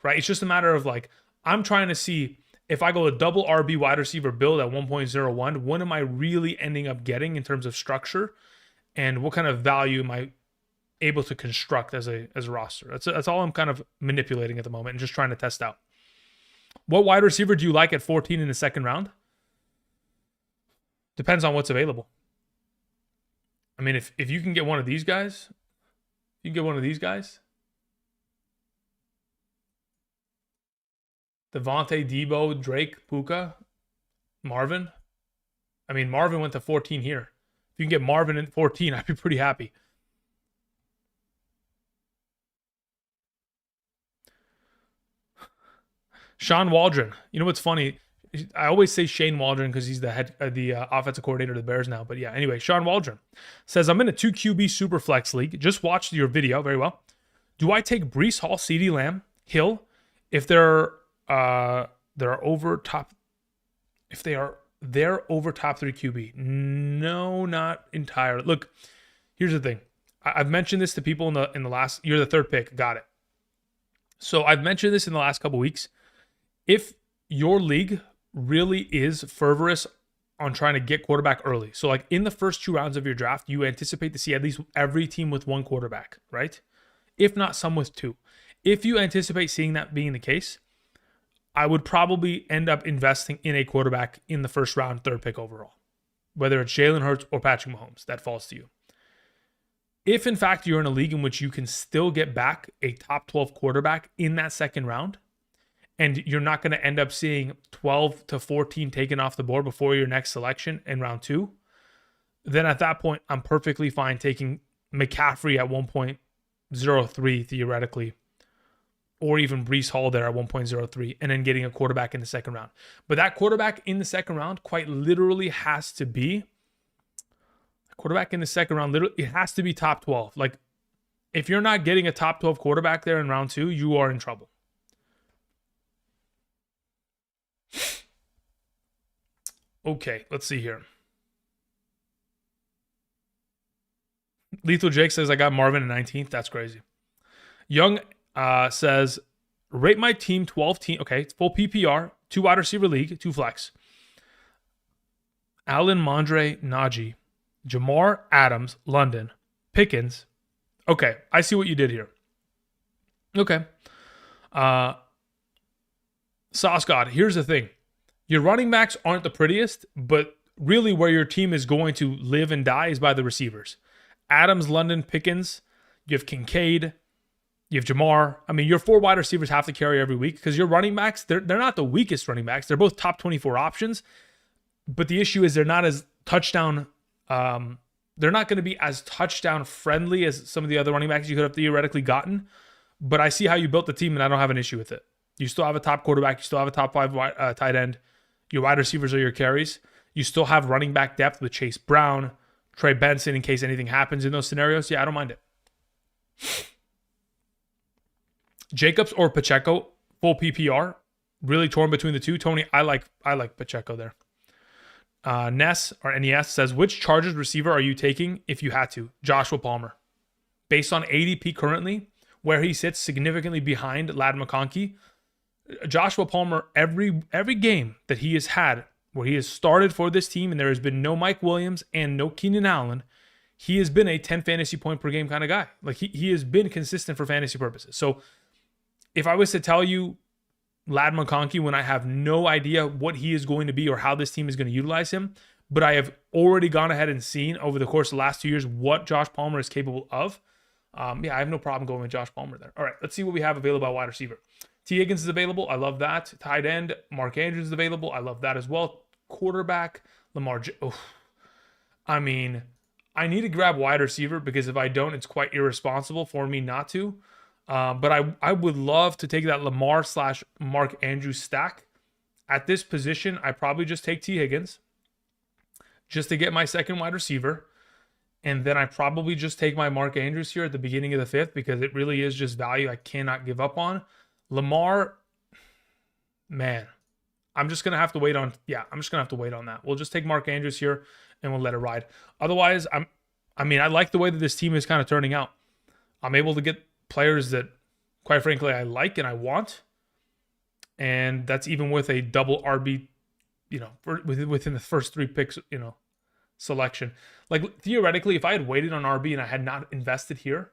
Right? It's just a matter of, like, I'm trying to see if I go a double RB wide receiver build at 1.01, what am I really ending up getting in terms of structure? And what kind of value am I able to construct as a roster? That's all I'm kind of manipulating at the moment and just trying to test out. What wide receiver do you like at 14 in the second round? Depends on what's available. I mean, if you can get one of these guys, Devontae, Debo, Drake, Puka, Marvin. I mean, Marvin went to 14 here. If you can get Marvin at 14, I'd be pretty happy. Sean Waldron. You know what's funny? I always say Shane Waldron because he's the offensive coordinator of the Bears now. But yeah, anyway, Sean Waldron says, I'm in a 2 QB Superflex league. Just watched your video. Very well. Do I take Breece Hall, CeeDee Lamb, Hill if they're over top 3 QB? No, not entirely. Look, here's the thing. I've mentioned this to people in the last. You're the third pick. Got it. So I've mentioned this in the last couple weeks. If your league really is fervorous on trying to get quarterback early, so like in the first 2 rounds of your draft, you anticipate to see at least every team with 1 quarterback, right? If not some with 2. If you anticipate seeing that being the case, I would probably end up investing in a quarterback in the first round, 3rd pick overall, whether it's Jalen Hurts or Patrick Mahomes. That falls to you. If in fact you're in a league in which you can still get back a top 12 quarterback in that second round, and you're not going to end up seeing 12 to 14 taken off the board before your next selection in round 2, then at that point, I'm perfectly fine taking McCaffrey at 1.03 theoretically, or even Breece Hall there at 1.03, and then getting a quarterback in the second round. But that quarterback in the second round quite literally has to be, it has to be top 12. Like, if you're not getting a top 12 quarterback there in round 2, you are in trouble. Okay, let's see here. Lethal Jake says, I got Marvin at 19th. That's crazy. Young says, rate my team 12 team. Okay, it's full PPR, 2 wide receiver league, 2 flex. Allen, Mondre, Najee, Jamar, Adams, London, Pickens. Okay, I see what you did here. Okay. Sauce God, here's the thing. Your running backs aren't the prettiest, but really where your team is going to live and die is by the receivers. Adams, London, Pickens, you have Kincaid, you have Jamar. I mean, your 4 wide receivers have to carry every week because your running backs, they're not the weakest running backs. They're both top 24 options, but the issue is they're not as touchdown, they're not going to be as touchdown friendly as some of the other running backs you could have theoretically gotten. But I see how you built the team, and I don't have an issue with it. You still have a top quarterback. You still have a top 5 tight end. Your wide receivers are your carries. You still have running back depth with Chase Brown, Trey Benson in case anything happens in those scenarios. Yeah, I don't mind it. Jacobs or Pacheco, full PPR. Really torn between the two. Tony, I like Pacheco there. Ness or NES says, which Chargers receiver are you taking if you had to? Joshua Palmer. Based on ADP currently, where he sits significantly behind Ladd McConkey, Joshua Palmer, every game that he has had where he has started for this team and there has been no Mike Williams and no Keenan Allen, he has been a 10 fantasy point per game kind of guy. Like he has been consistent for fantasy purposes. So if I was to tell you Lad McConkey when I have no idea what he is going to be or how this team is going to utilize him, but I have already gone ahead and seen over the course of the last 2 years what Josh Palmer is capable of, I have no problem going with Josh Palmer there. All right, let's see what we have available at wide receiver. T. Higgins is available. I love that. Tight end, Mark Andrews is available. I love that as well. Quarterback, I mean, I need to grab wide receiver because if I don't, it's quite irresponsible for me not to. But I would love to take that Lamar/Mark Andrews stack. At this position, I probably just take T. Higgins just to get my second wide receiver. And then I probably just take my Mark Andrews here at the beginning of the fifth because it really is just value I cannot give up on. Lamar, man, I'm just going to have to wait on that. We'll just take Mark Andrews here and we'll let it ride. Otherwise, I like the way that this team is kind of turning out. I'm able to get players that, quite frankly, I like and I want. And that's even with a double RB, within the first 3 picks, selection. Like theoretically, if I had waited on RB and I had not invested here,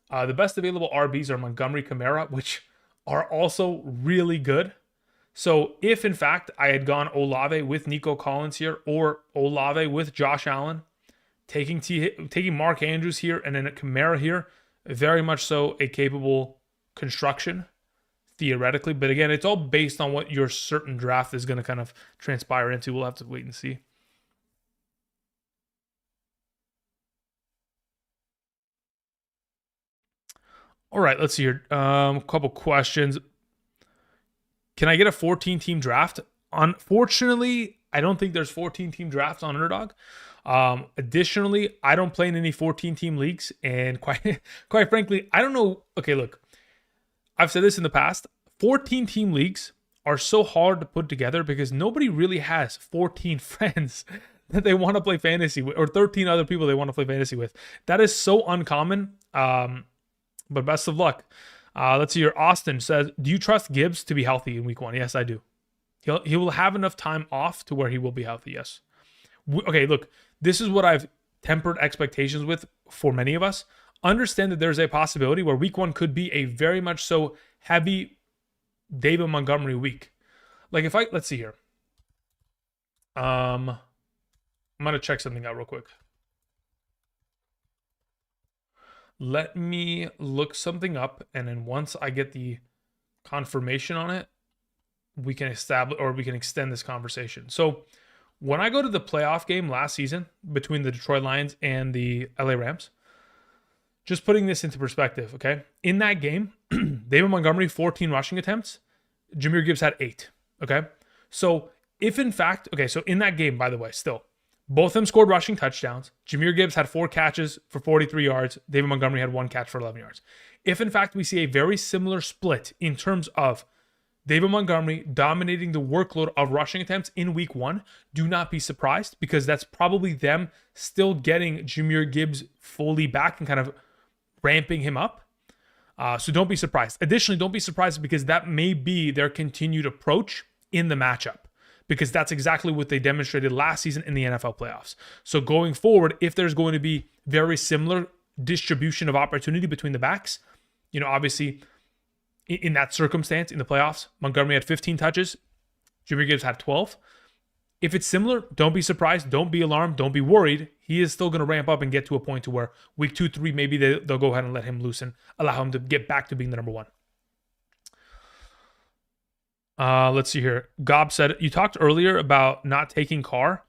the best available RBs are Montgomery, Kamara, which are also really good. So if in fact I had gone Olave with Nico Collins here or Olave with Josh Allen, taking Mark Andrews here and then a Kamara here, very much so a capable construction theoretically. But again, it's all based on what your certain draft is going to kind of transpire into. We'll have to wait and see. All right, let's see here. A couple questions. Can I get a 14-team draft? Unfortunately, I don't think there's 14-team drafts on Underdog. Additionally, I don't play in any 14-team leagues, and quite frankly, I don't know. Okay, look, I've said this in the past. 14-team leagues are so hard to put together because nobody really has 14 friends that they want to play fantasy with, or 13 other people they want to play fantasy with. That is so uncommon. But best of luck. Let's see here. Austin says, do you trust Gibbs to be healthy in week 1? Yes, I do. He will have enough time off to where he will be healthy. Yes. Okay, look, this is what I've tempered expectations with for many of us. Understand that there's a possibility where week 1 could be a very much so heavy David Montgomery week. Like let's see here. I'm going to check something out real quick. Let me look something up, and then once I get the confirmation on it, we can extend this conversation. So when I go to the playoff game last season between the Detroit Lions and the LA Rams, just putting this into perspective, okay? In that game, David Montgomery, 14 rushing attempts. Jahmyr Gibbs had 8, okay? So if in fact, so in that game, by the way, still, both of them scored rushing touchdowns. Jahmyr Gibbs had 4 catches for 43 yards. David Montgomery had 1 catch for 11 yards. If, in fact, we see a very similar split in terms of David Montgomery dominating the workload of rushing attempts in week 1, do not be surprised because that's probably them still getting Jahmyr Gibbs fully back and kind of ramping him up. So don't be surprised. Additionally, don't be surprised because that may be their continued approach in the matchup, because that's exactly what they demonstrated last season in the NFL playoffs. So going forward, if there's going to be very similar distribution of opportunity between the backs, obviously in that circumstance in the playoffs, Montgomery had 15 touches, Jahmyr Gibbs had 12. If it's similar, don't be surprised, don't be alarmed, don't be worried. He is still going to ramp up and get to a point to where week 2, 3, maybe they'll go ahead and let him loose and allow him to get back to being the number 1. Let's see here. Gob said, you talked earlier about not taking Carr,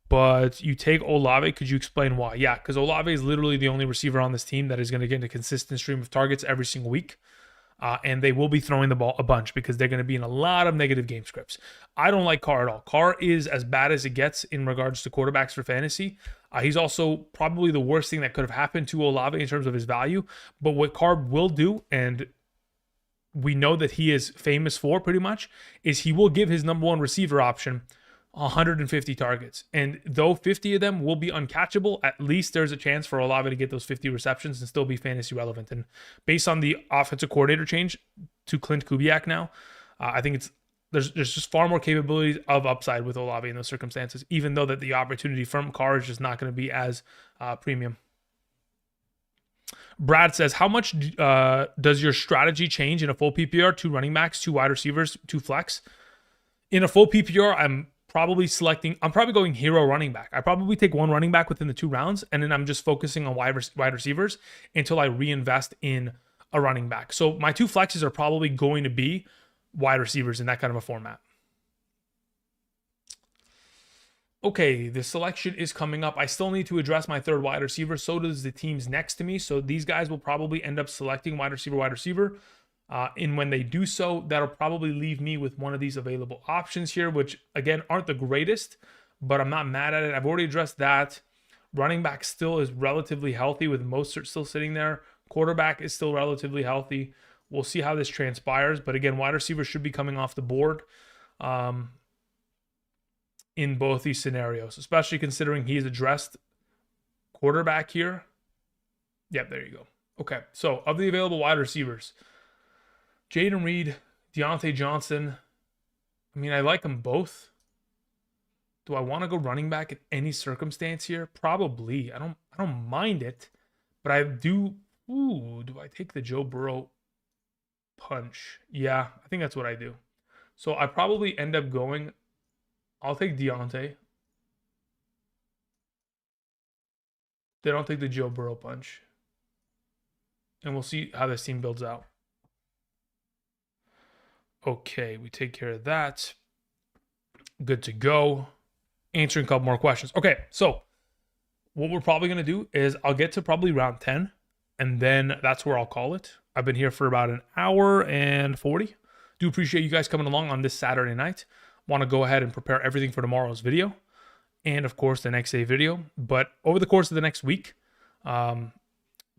but you take Olave. Could you explain why? Yeah, because Olave is literally the only receiver on this team that is going to get a consistent stream of targets every single week. And they will be throwing the ball a bunch because they're going to be in a lot of negative game scripts. I don't like Carr at all. Carr is as bad as it gets in regards to quarterbacks for fantasy. He's also probably the worst thing that could have happened to Olave in terms of his value. But what Carr will do, and we know that he is famous for pretty much, is he will give his number 1 receiver option 150 targets. And though 50 of them will be uncatchable, at least there's a chance for Olave to get those 50 receptions and still be fantasy relevant. And based on the offensive coordinator change to Clint Kubiak now, I think it's there's just far more capabilities of upside with Olave in those circumstances, even though that the opportunity from Carr is just not going to be as premium. Brad says, how much does your strategy change in a full PPR? 2 running backs, 2 wide receivers, 2 flex. In a full PPR, I'm probably going hero running back. I probably take 1 running back within the 2 rounds, and then I'm just focusing on wide receivers until I reinvest in a running back. So my 2 flexes are probably going to be wide receivers in that kind of a format. Okay, the selection is coming up. I still need to address my 3rd wide receiver. So does the teams next to me. So these guys will probably end up selecting wide receiver. And when they do so, that'll probably leave me with one of these available options here, which again aren't the greatest, but I'm not mad at it. I've already addressed that. Running back still is relatively healthy with Mostert still sitting there. Quarterback is still relatively healthy. We'll see how this transpires. But again, wide receiver should be coming off the board in both these scenarios, especially considering he's addressed quarterback here. Yep, there you go. Okay, so of the available wide receivers, Jaden Reed, Deontay Johnson. I mean, I like them both. Do I want to go running back in any circumstance here? Probably. I don't mind it, but I do. Ooh, do I take the Joe Burrow punch? Yeah, I think that's what I do. So I probably end up going. I'll take Deontay. Then I'll take the Joe Burrow punch. And we'll see how this team builds out. Okay, we take care of that. Good to go. Answering a couple more questions. Okay, so what we're probably going to do is I'll get to probably round 10, and then that's where I'll call it. I've been here for about an hour and 40. Do appreciate you guys coming along on this Saturday night. Want to go ahead and prepare everything for tomorrow's video and, of course, the next day video. But over the course of the next week, for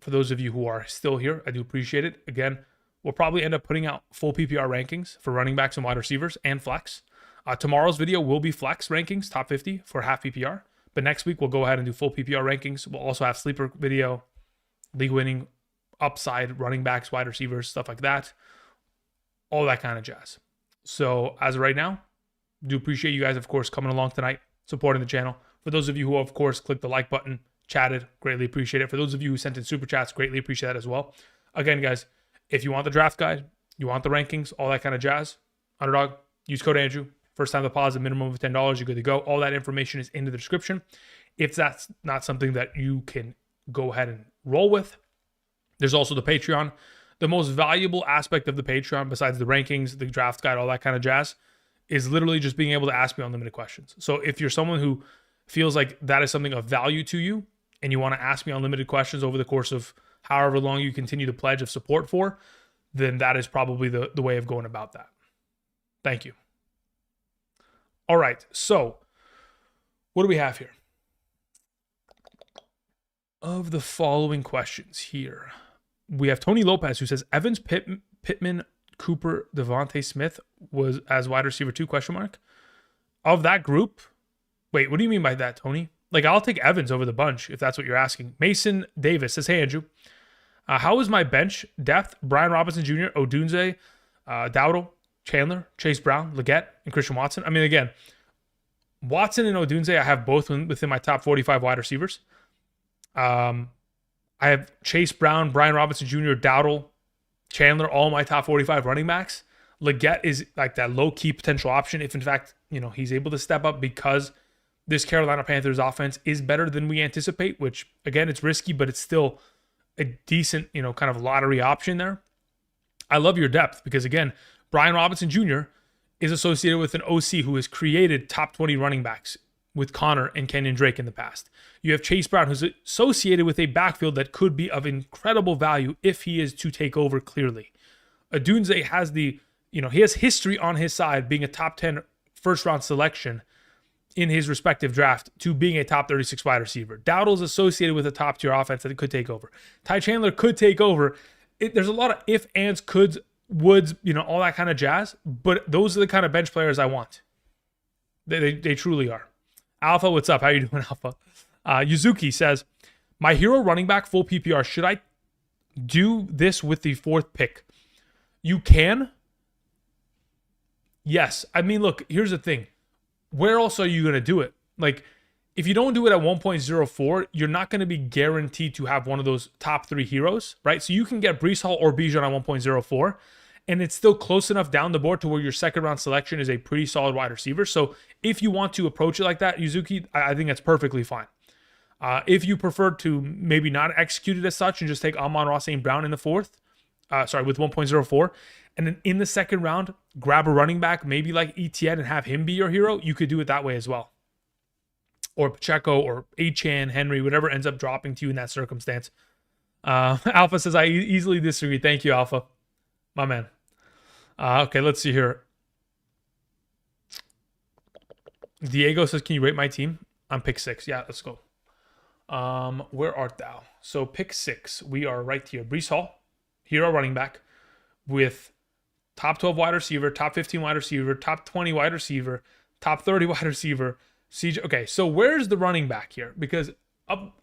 those of you who are still here, I do appreciate it. Again, we'll probably end up putting out full PPR rankings for running backs and wide receivers and flex. Tomorrow's video will be flex rankings, top 50 for half PPR. But next week, we'll go ahead and do full PPR rankings. We'll also have sleeper video, league winning, upside, running backs, wide receivers, stuff like that. All that kind of jazz. So as of right now, do appreciate you guys, of course, coming along tonight, supporting the channel. For those of you who, of course, clicked the like button, chatted, greatly appreciate it. For those of you who sent in super chats, greatly appreciate that as well. Again, guys, if you want the draft guide, you want the rankings, all that kind of jazz, Underdog, use code Andrew. First time deposit, minimum of $10, you're good to go. All that information is in the description. If that's not something that you can go ahead and roll with, there's also the Patreon. The most valuable aspect of the Patreon, besides the rankings, the draft guide, all that kind of jazz, is literally just being able to ask me unlimited questions. So if you're someone who feels like that is something of value to you and you want to ask me unlimited questions over the course of however long you continue to pledge of support for, then that is probably the way of going about that. Thank you. All right, so what do we have here? Of the following questions here, we have Tony Lopez who says Evans, Pittman, Cooper, Devontae Smith was as wide receiver 2 ? Of that group, wait, what do you mean by that, Tony? Like, I'll take Evans over the bunch if that's what you're asking. Mason Davis says, hey, Andrew, how is my bench depth? Brian Robinson Jr., Odunze, Dowdle, Chandler, Chase Brown, Leggett, and Christian Watson. I mean, again, Watson and Odunze, I have both within my top 45 wide receivers. I have Chase Brown, Brian Robinson Jr., Dowdle, Chandler, all my top 45 running backs. Leggett is like that low-key potential option if, in fact, he's able to step up because this Carolina Panthers offense is better than we anticipate, which, again, it's risky, but it's still a decent, kind of lottery option there. I love your depth because, again, Brian Robinson Jr. is associated with an OC who has created top 20 running backs with Connor and Kenyon Drake in the past. You have Chase Brown, who's associated with a backfield that could be of incredible value if he is to take over clearly. Odunze has he has history on his side being a top 10 first-round selection in his respective draft to being a top 36 wide receiver. Dowdle's associated with a top-tier offense that could take over. Ty Chandler could take over. There's a lot of if, ands, coulds, woulds, all that kind of jazz, but those are the kind of bench players I want. They truly are. Alpha, what's up? How you doing, Alpha? Yuzuki says, my hero running back full PPR, should I do this with the 4th pick? You can. Yes. I mean, look, here's the thing. Where else are you going to do it? Like, if you don't do it at 1.04, you're not going to be guaranteed to have one of those top 3 heroes, right? So you can get Brees Hall or Bijan on 1.04, and it's still close enough down the board to where your second round selection is a pretty solid wide receiver. So if you want to approach it like that, Yuzuki, I think that's perfectly fine. If you prefer to maybe not execute it as such and just take Amon-Ra St. Brown in the fourth, with 1.04, and then in the second round, grab a running back, maybe like ETN, and have him be your hero, you could do it that way as well. Or Pacheco or Achan, Henry, whatever ends up dropping to you in that circumstance. Alpha says, I easily disagree. Thank you, Alpha. My man. Okay, let's see here. Diego says, can you rate my team? I'm pick 6. Yeah, let's go. Where art thou? So pick 6. We are right here. Brees Hall, hero running back, with top 12 wide receiver, top 15 wide receiver, top 20 wide receiver, top 30 wide receiver. CJ. Okay, so where's the running back here? Because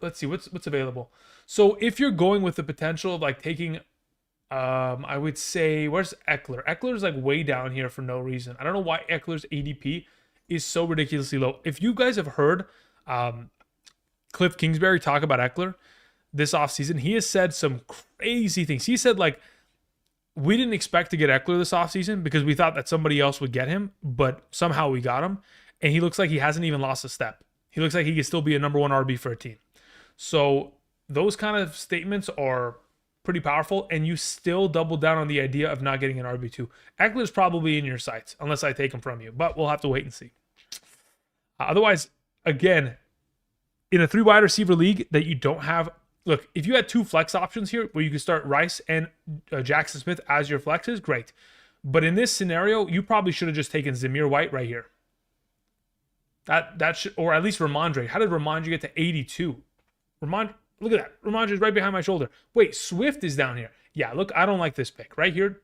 let's see what's available. So if you're going with the potential of like taking, I would say, where's Eckler? Eckler's like way down here for no reason. I don't know why Eckler's ADP is so ridiculously low. If you guys have heard Cliff Kingsbury talk about Eckler this offseason, he has said some crazy things. He said, like, we didn't expect to get Eckler this offseason because we thought that somebody else would get him, but somehow we got him. And he looks like he hasn't even lost a step. He looks like he can still be a number 1 RB for a team. So those kind of statements are pretty powerful, and you still double down on the idea of not getting an RB2. Eckler's probably in your sights, unless I take him from you, but we'll have to wait and see. Otherwise, again, in a 3 wide receiver league that you don't have, look, if you had 2 flex options here where you could start Rice and Jackson Smith as your flexes, great. But in this scenario, you probably should have just taken Zamir White right here. That should, or at least Ramondre. How did Ramondre get to 82? Look at that. Ramondre's right behind my shoulder. Wait, Swift is down here. Yeah, look, I don't like this pick. Right here,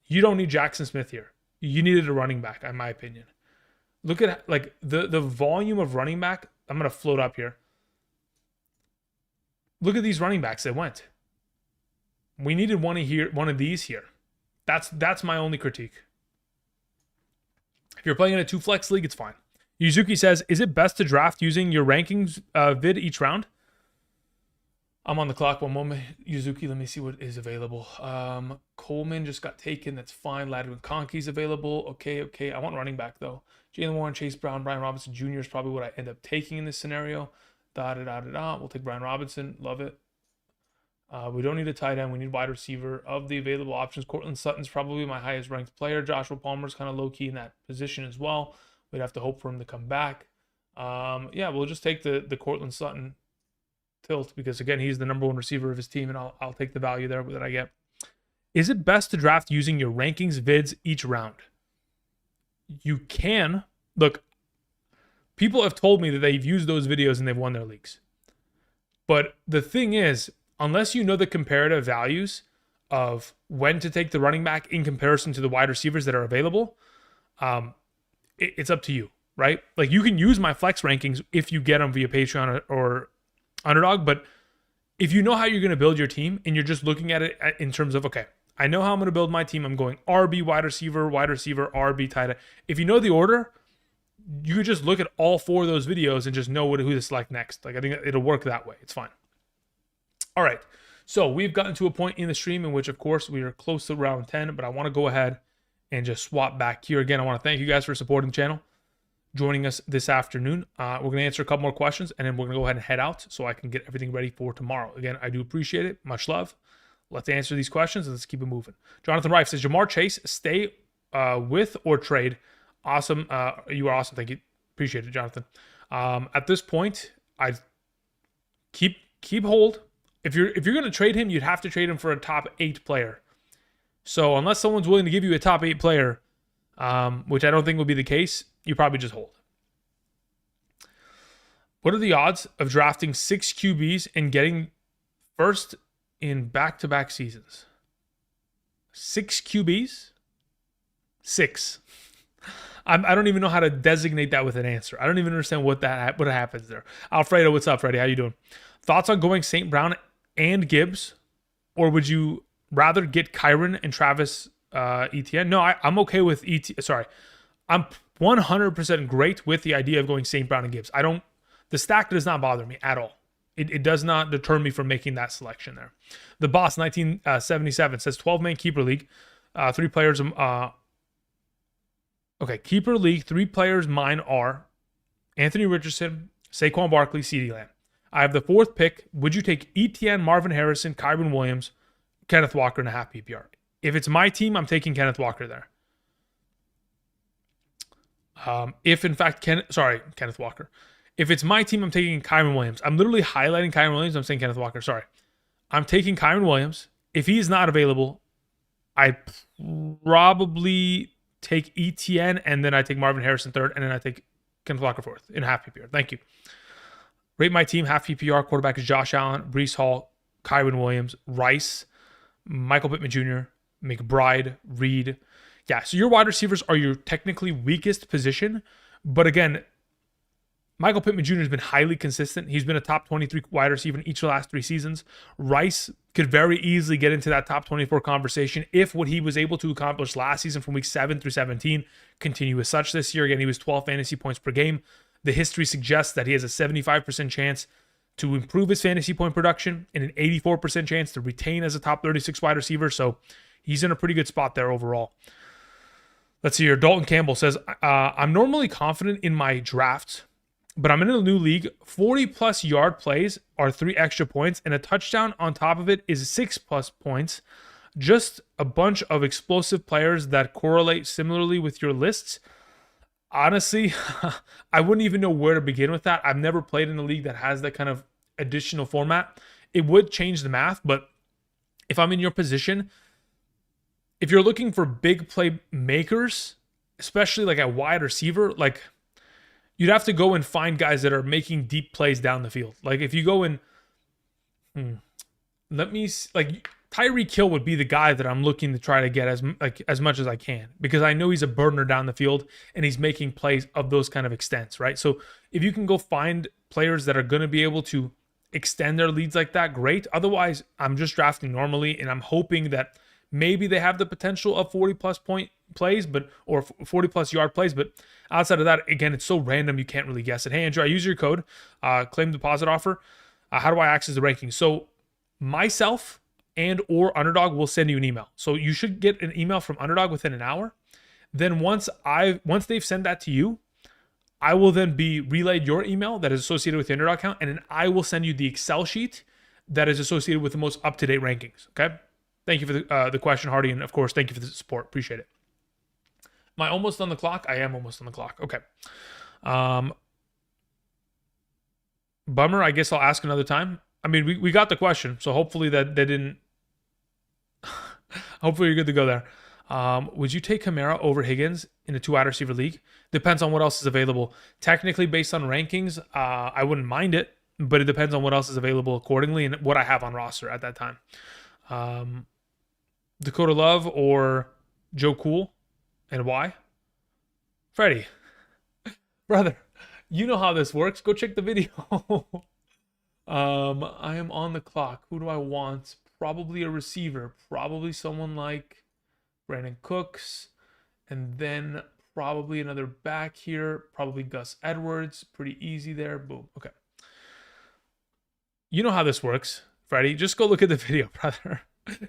you don't need Jackson Smith here. You needed a running back, in my opinion. Look at like the volume of running back. I'm going to float up here. Look at these running backs that went. We needed one of these here. That's my only critique. If you're playing in a 2 flex league, it's fine. Yuzuki says, is it best to draft using your rankings vid each round? I'm on the clock. One moment. Yuzuki, let me see what is available. Coleman just got taken. That's fine. Ladwin Conkey's available. Okay. I want running back, though. Jalen Warren, Chase Brown, Brian Robinson Jr. is probably what I end up taking in this scenario. We'll take Brian Robinson. Love it. We don't need a tight end. We need wide receiver. Of the available options, Cortland Sutton's probably my highest ranked player. Joshua Palmer's kind of low-key in that position as well. We'd have to hope for him to come back. Yeah, we'll just take the Cortland Sutton tilt because, again, he's the number 1 receiver of his team, and I'll take the value there that I get. Is it best to draft using your rankings vids each round? You can. Look, people have told me that they've used those videos and they've won their leagues. But the thing is, unless you know the comparative values of when to take the running back in comparison to the wide receivers that are available, it's up to you, right? Like, you can use my flex rankings if you get them via Patreon or Underdog, but if you know how you're going to build your team and you're just looking at it in terms of, okay, I know how I'm going to build my team. I'm going RB, wide receiver, RB, tight end. If you know the order, you could just look at all 4 of those videos and just know who to select next. Like, I think it'll work that way. It's fine. All right. So we've gotten to a point in the stream in which, of course, we are close to round 10, but I want to go ahead and just swap back here. Again, I want to thank you guys for supporting the channel, joining us this afternoon. We're going to answer a couple more questions, and then we're going to go ahead and head out so I can get everything ready for tomorrow. Again, I do appreciate it. Much love. Let's answer these questions, and let's keep it moving. Jonathan Rife says, Jamar Chase, stay with or trade? Awesome. You are awesome. Thank you. Appreciate it, Jonathan. At this point, I keep hold. If you're going to trade him, you'd have to trade him for a top 8 player. So unless someone's willing to give you a top 8 player, which I don't think will be the case, you probably just hold. What are the odds of drafting 6 QBs and getting first in back-to-back seasons? 6 QBs? 6. I don't even know how to designate that with an answer. I don't even understand what happens there. Alfredo, what's up, Freddie? How you doing? Thoughts on going St. Brown and Gibbs, or would you rather get Kyron and Travis ETN. No, I'm okay with Sorry, I'm 100% great with the idea of going St. Brown and Gibbs. The stack does not bother me at all. It does not deter me from making that selection there. The Boss 1977 says 12-man keeper league, 3 players. Okay, keeper league, 3 players. Mine are Anthony Richardson, Saquon Barkley, CeeDee Lamb. I have the 4th pick. Would you take ETN, Marvin Harrison, Kyren Williams, Kenneth Walker in a half PPR? If it's my team, I'm taking Kenneth Walker there. If in fact, Kenneth Walker. If it's my team, I'm taking Kyren Williams. I'm literally highlighting Kyren Williams. I'm saying Kenneth Walker. Sorry. I'm taking Kyren Williams. If he is not available, I probably take ETN, and then I take Marvin Harrison 3rd, and then I take Kenneth Walker 4th in a half PPR. Thank you. Rate my team, half PPR. Quarterback is Josh Allen, Breece Hall, Kyren Williams, Rice, Michael Pittman Jr., McBride, Reed. Yeah, so your wide receivers are your technically weakest position. But again, Michael Pittman Jr. has been highly consistent. He's been a top 23 wide receiver in each of the last 3 seasons. Rice could very easily get into that top 24 conversation if what he was able to accomplish last season from week 7 through 17 continue as such this year. Again, he was 12 fantasy points per game. The history suggests that he has a 75% chance to improve his fantasy point production and an 84% chance to retain as a top 36 wide receiver. So he's in a pretty good spot there overall. Let's see here. Dalton Campbell says, I'm normally confident in my drafts, but I'm in a new league. 40-plus yard plays are 3 extra points, and a touchdown on top of it is 6+ points. Just a bunch of explosive players that correlate similarly with your lists. Honestly, I wouldn't even know where to begin with that. I've never played in a league that has that kind of additional format. It would change the math, but if I'm in your position, if you're looking for big play makers, especially like a wide receiver, like you'd have to go and find guys that are making deep plays down the field. Like if you go and Tyreek Hill would be the guy that I'm looking to try to get as much as I can, because I know he's a burner down the field and he's making plays of those kind of extents, right? So if you can go find players that are going to be able to extend their leads like that, great. Otherwise, I'm just drafting normally, and I'm hoping that maybe they have the potential of 40+ point plays, or 40+ yard plays. But outside of that, again, it's so random you can't really guess it. Hey, Andrew, I use your code, claim deposit offer. How do I access the rankings? So myself and or Underdog will send you an email. So you should get an email from Underdog within an hour. Then once they've sent that to you, I will then be relayed your email that is associated with the Underdog account, and then I will send you the Excel sheet that is associated with the most up-to-date rankings. Okay. Thank you for the question, Hardy, and of course, thank you for the support. Appreciate it. Am I almost on the clock? I am almost on the clock. Okay. Bummer. I guess I'll ask another time. I mean, we got the question, so hopefully that they didn't. Hopefully you're good to go there. Would you take Kamara over Higgins in a 2 wide receiver league? Depends on what else is available. Technically, based on rankings, I wouldn't mind it, but it depends on what else is available accordingly and what I have on roster at that time. Dakota Love or Joe Cool, and why? Freddie, brother, you know how this works. Go check the video. I am on the clock. Who do I want? Probably a receiver. Probably someone like Brandon Cooks, and then probably another back here. Probably Gus Edwards. Pretty easy there. Boom. Okay. You know how this works, Freddie. Just go look at the video, brother.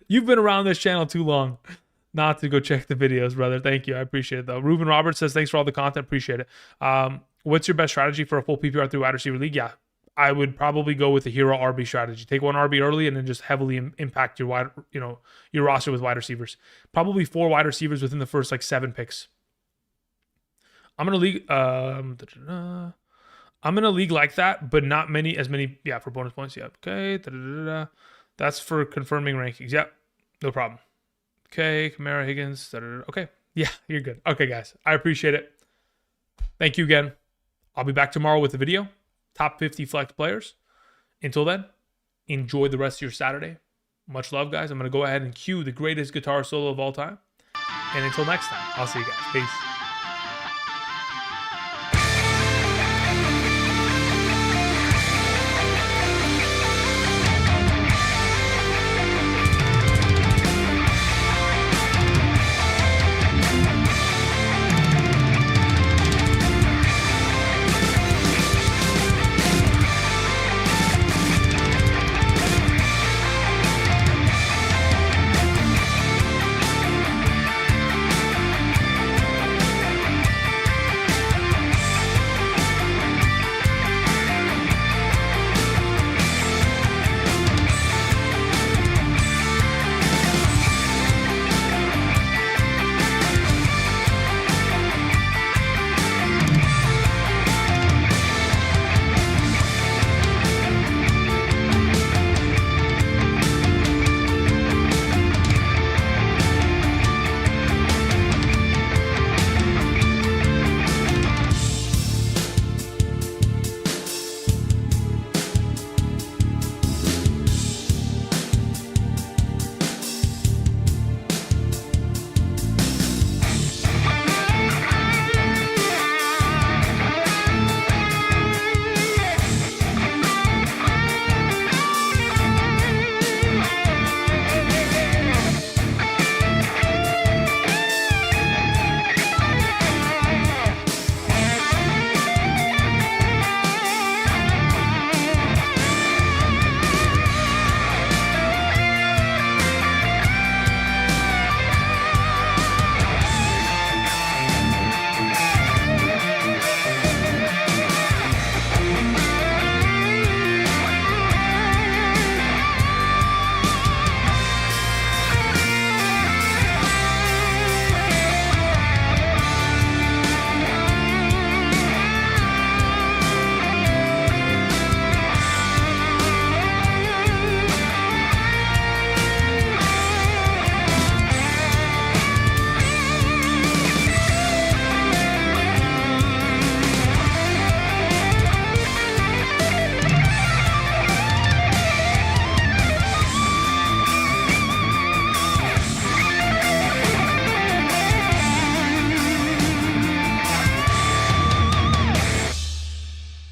You've been around this channel too long not to go check the videos, brother. Thank you. I appreciate it, though. Ruben Roberts says, thanks for all the content. Appreciate it. What's your best strategy for a full PPR through wide receiver league? Yeah, I would probably go with the hero RB strategy. Take one RB early and then just heavily impact your your roster with wide receivers. Probably 4 wide receivers within the first 7 picks. I'm in a league. I'm in a league like that, but not as many. Yeah, for bonus points. Yeah. Okay. That's for confirming rankings. Yep. No problem. Okay. Kamara, Higgins. Okay. Yeah, you're good. Okay, guys. I appreciate it. Thank you again. I'll be back tomorrow with a video. Top 50 flex players. Until then, enjoy the rest of your Saturday. Much love, guys. I'm going to go ahead and cue the greatest guitar solo of all time. And until next time, I'll see you guys. Peace.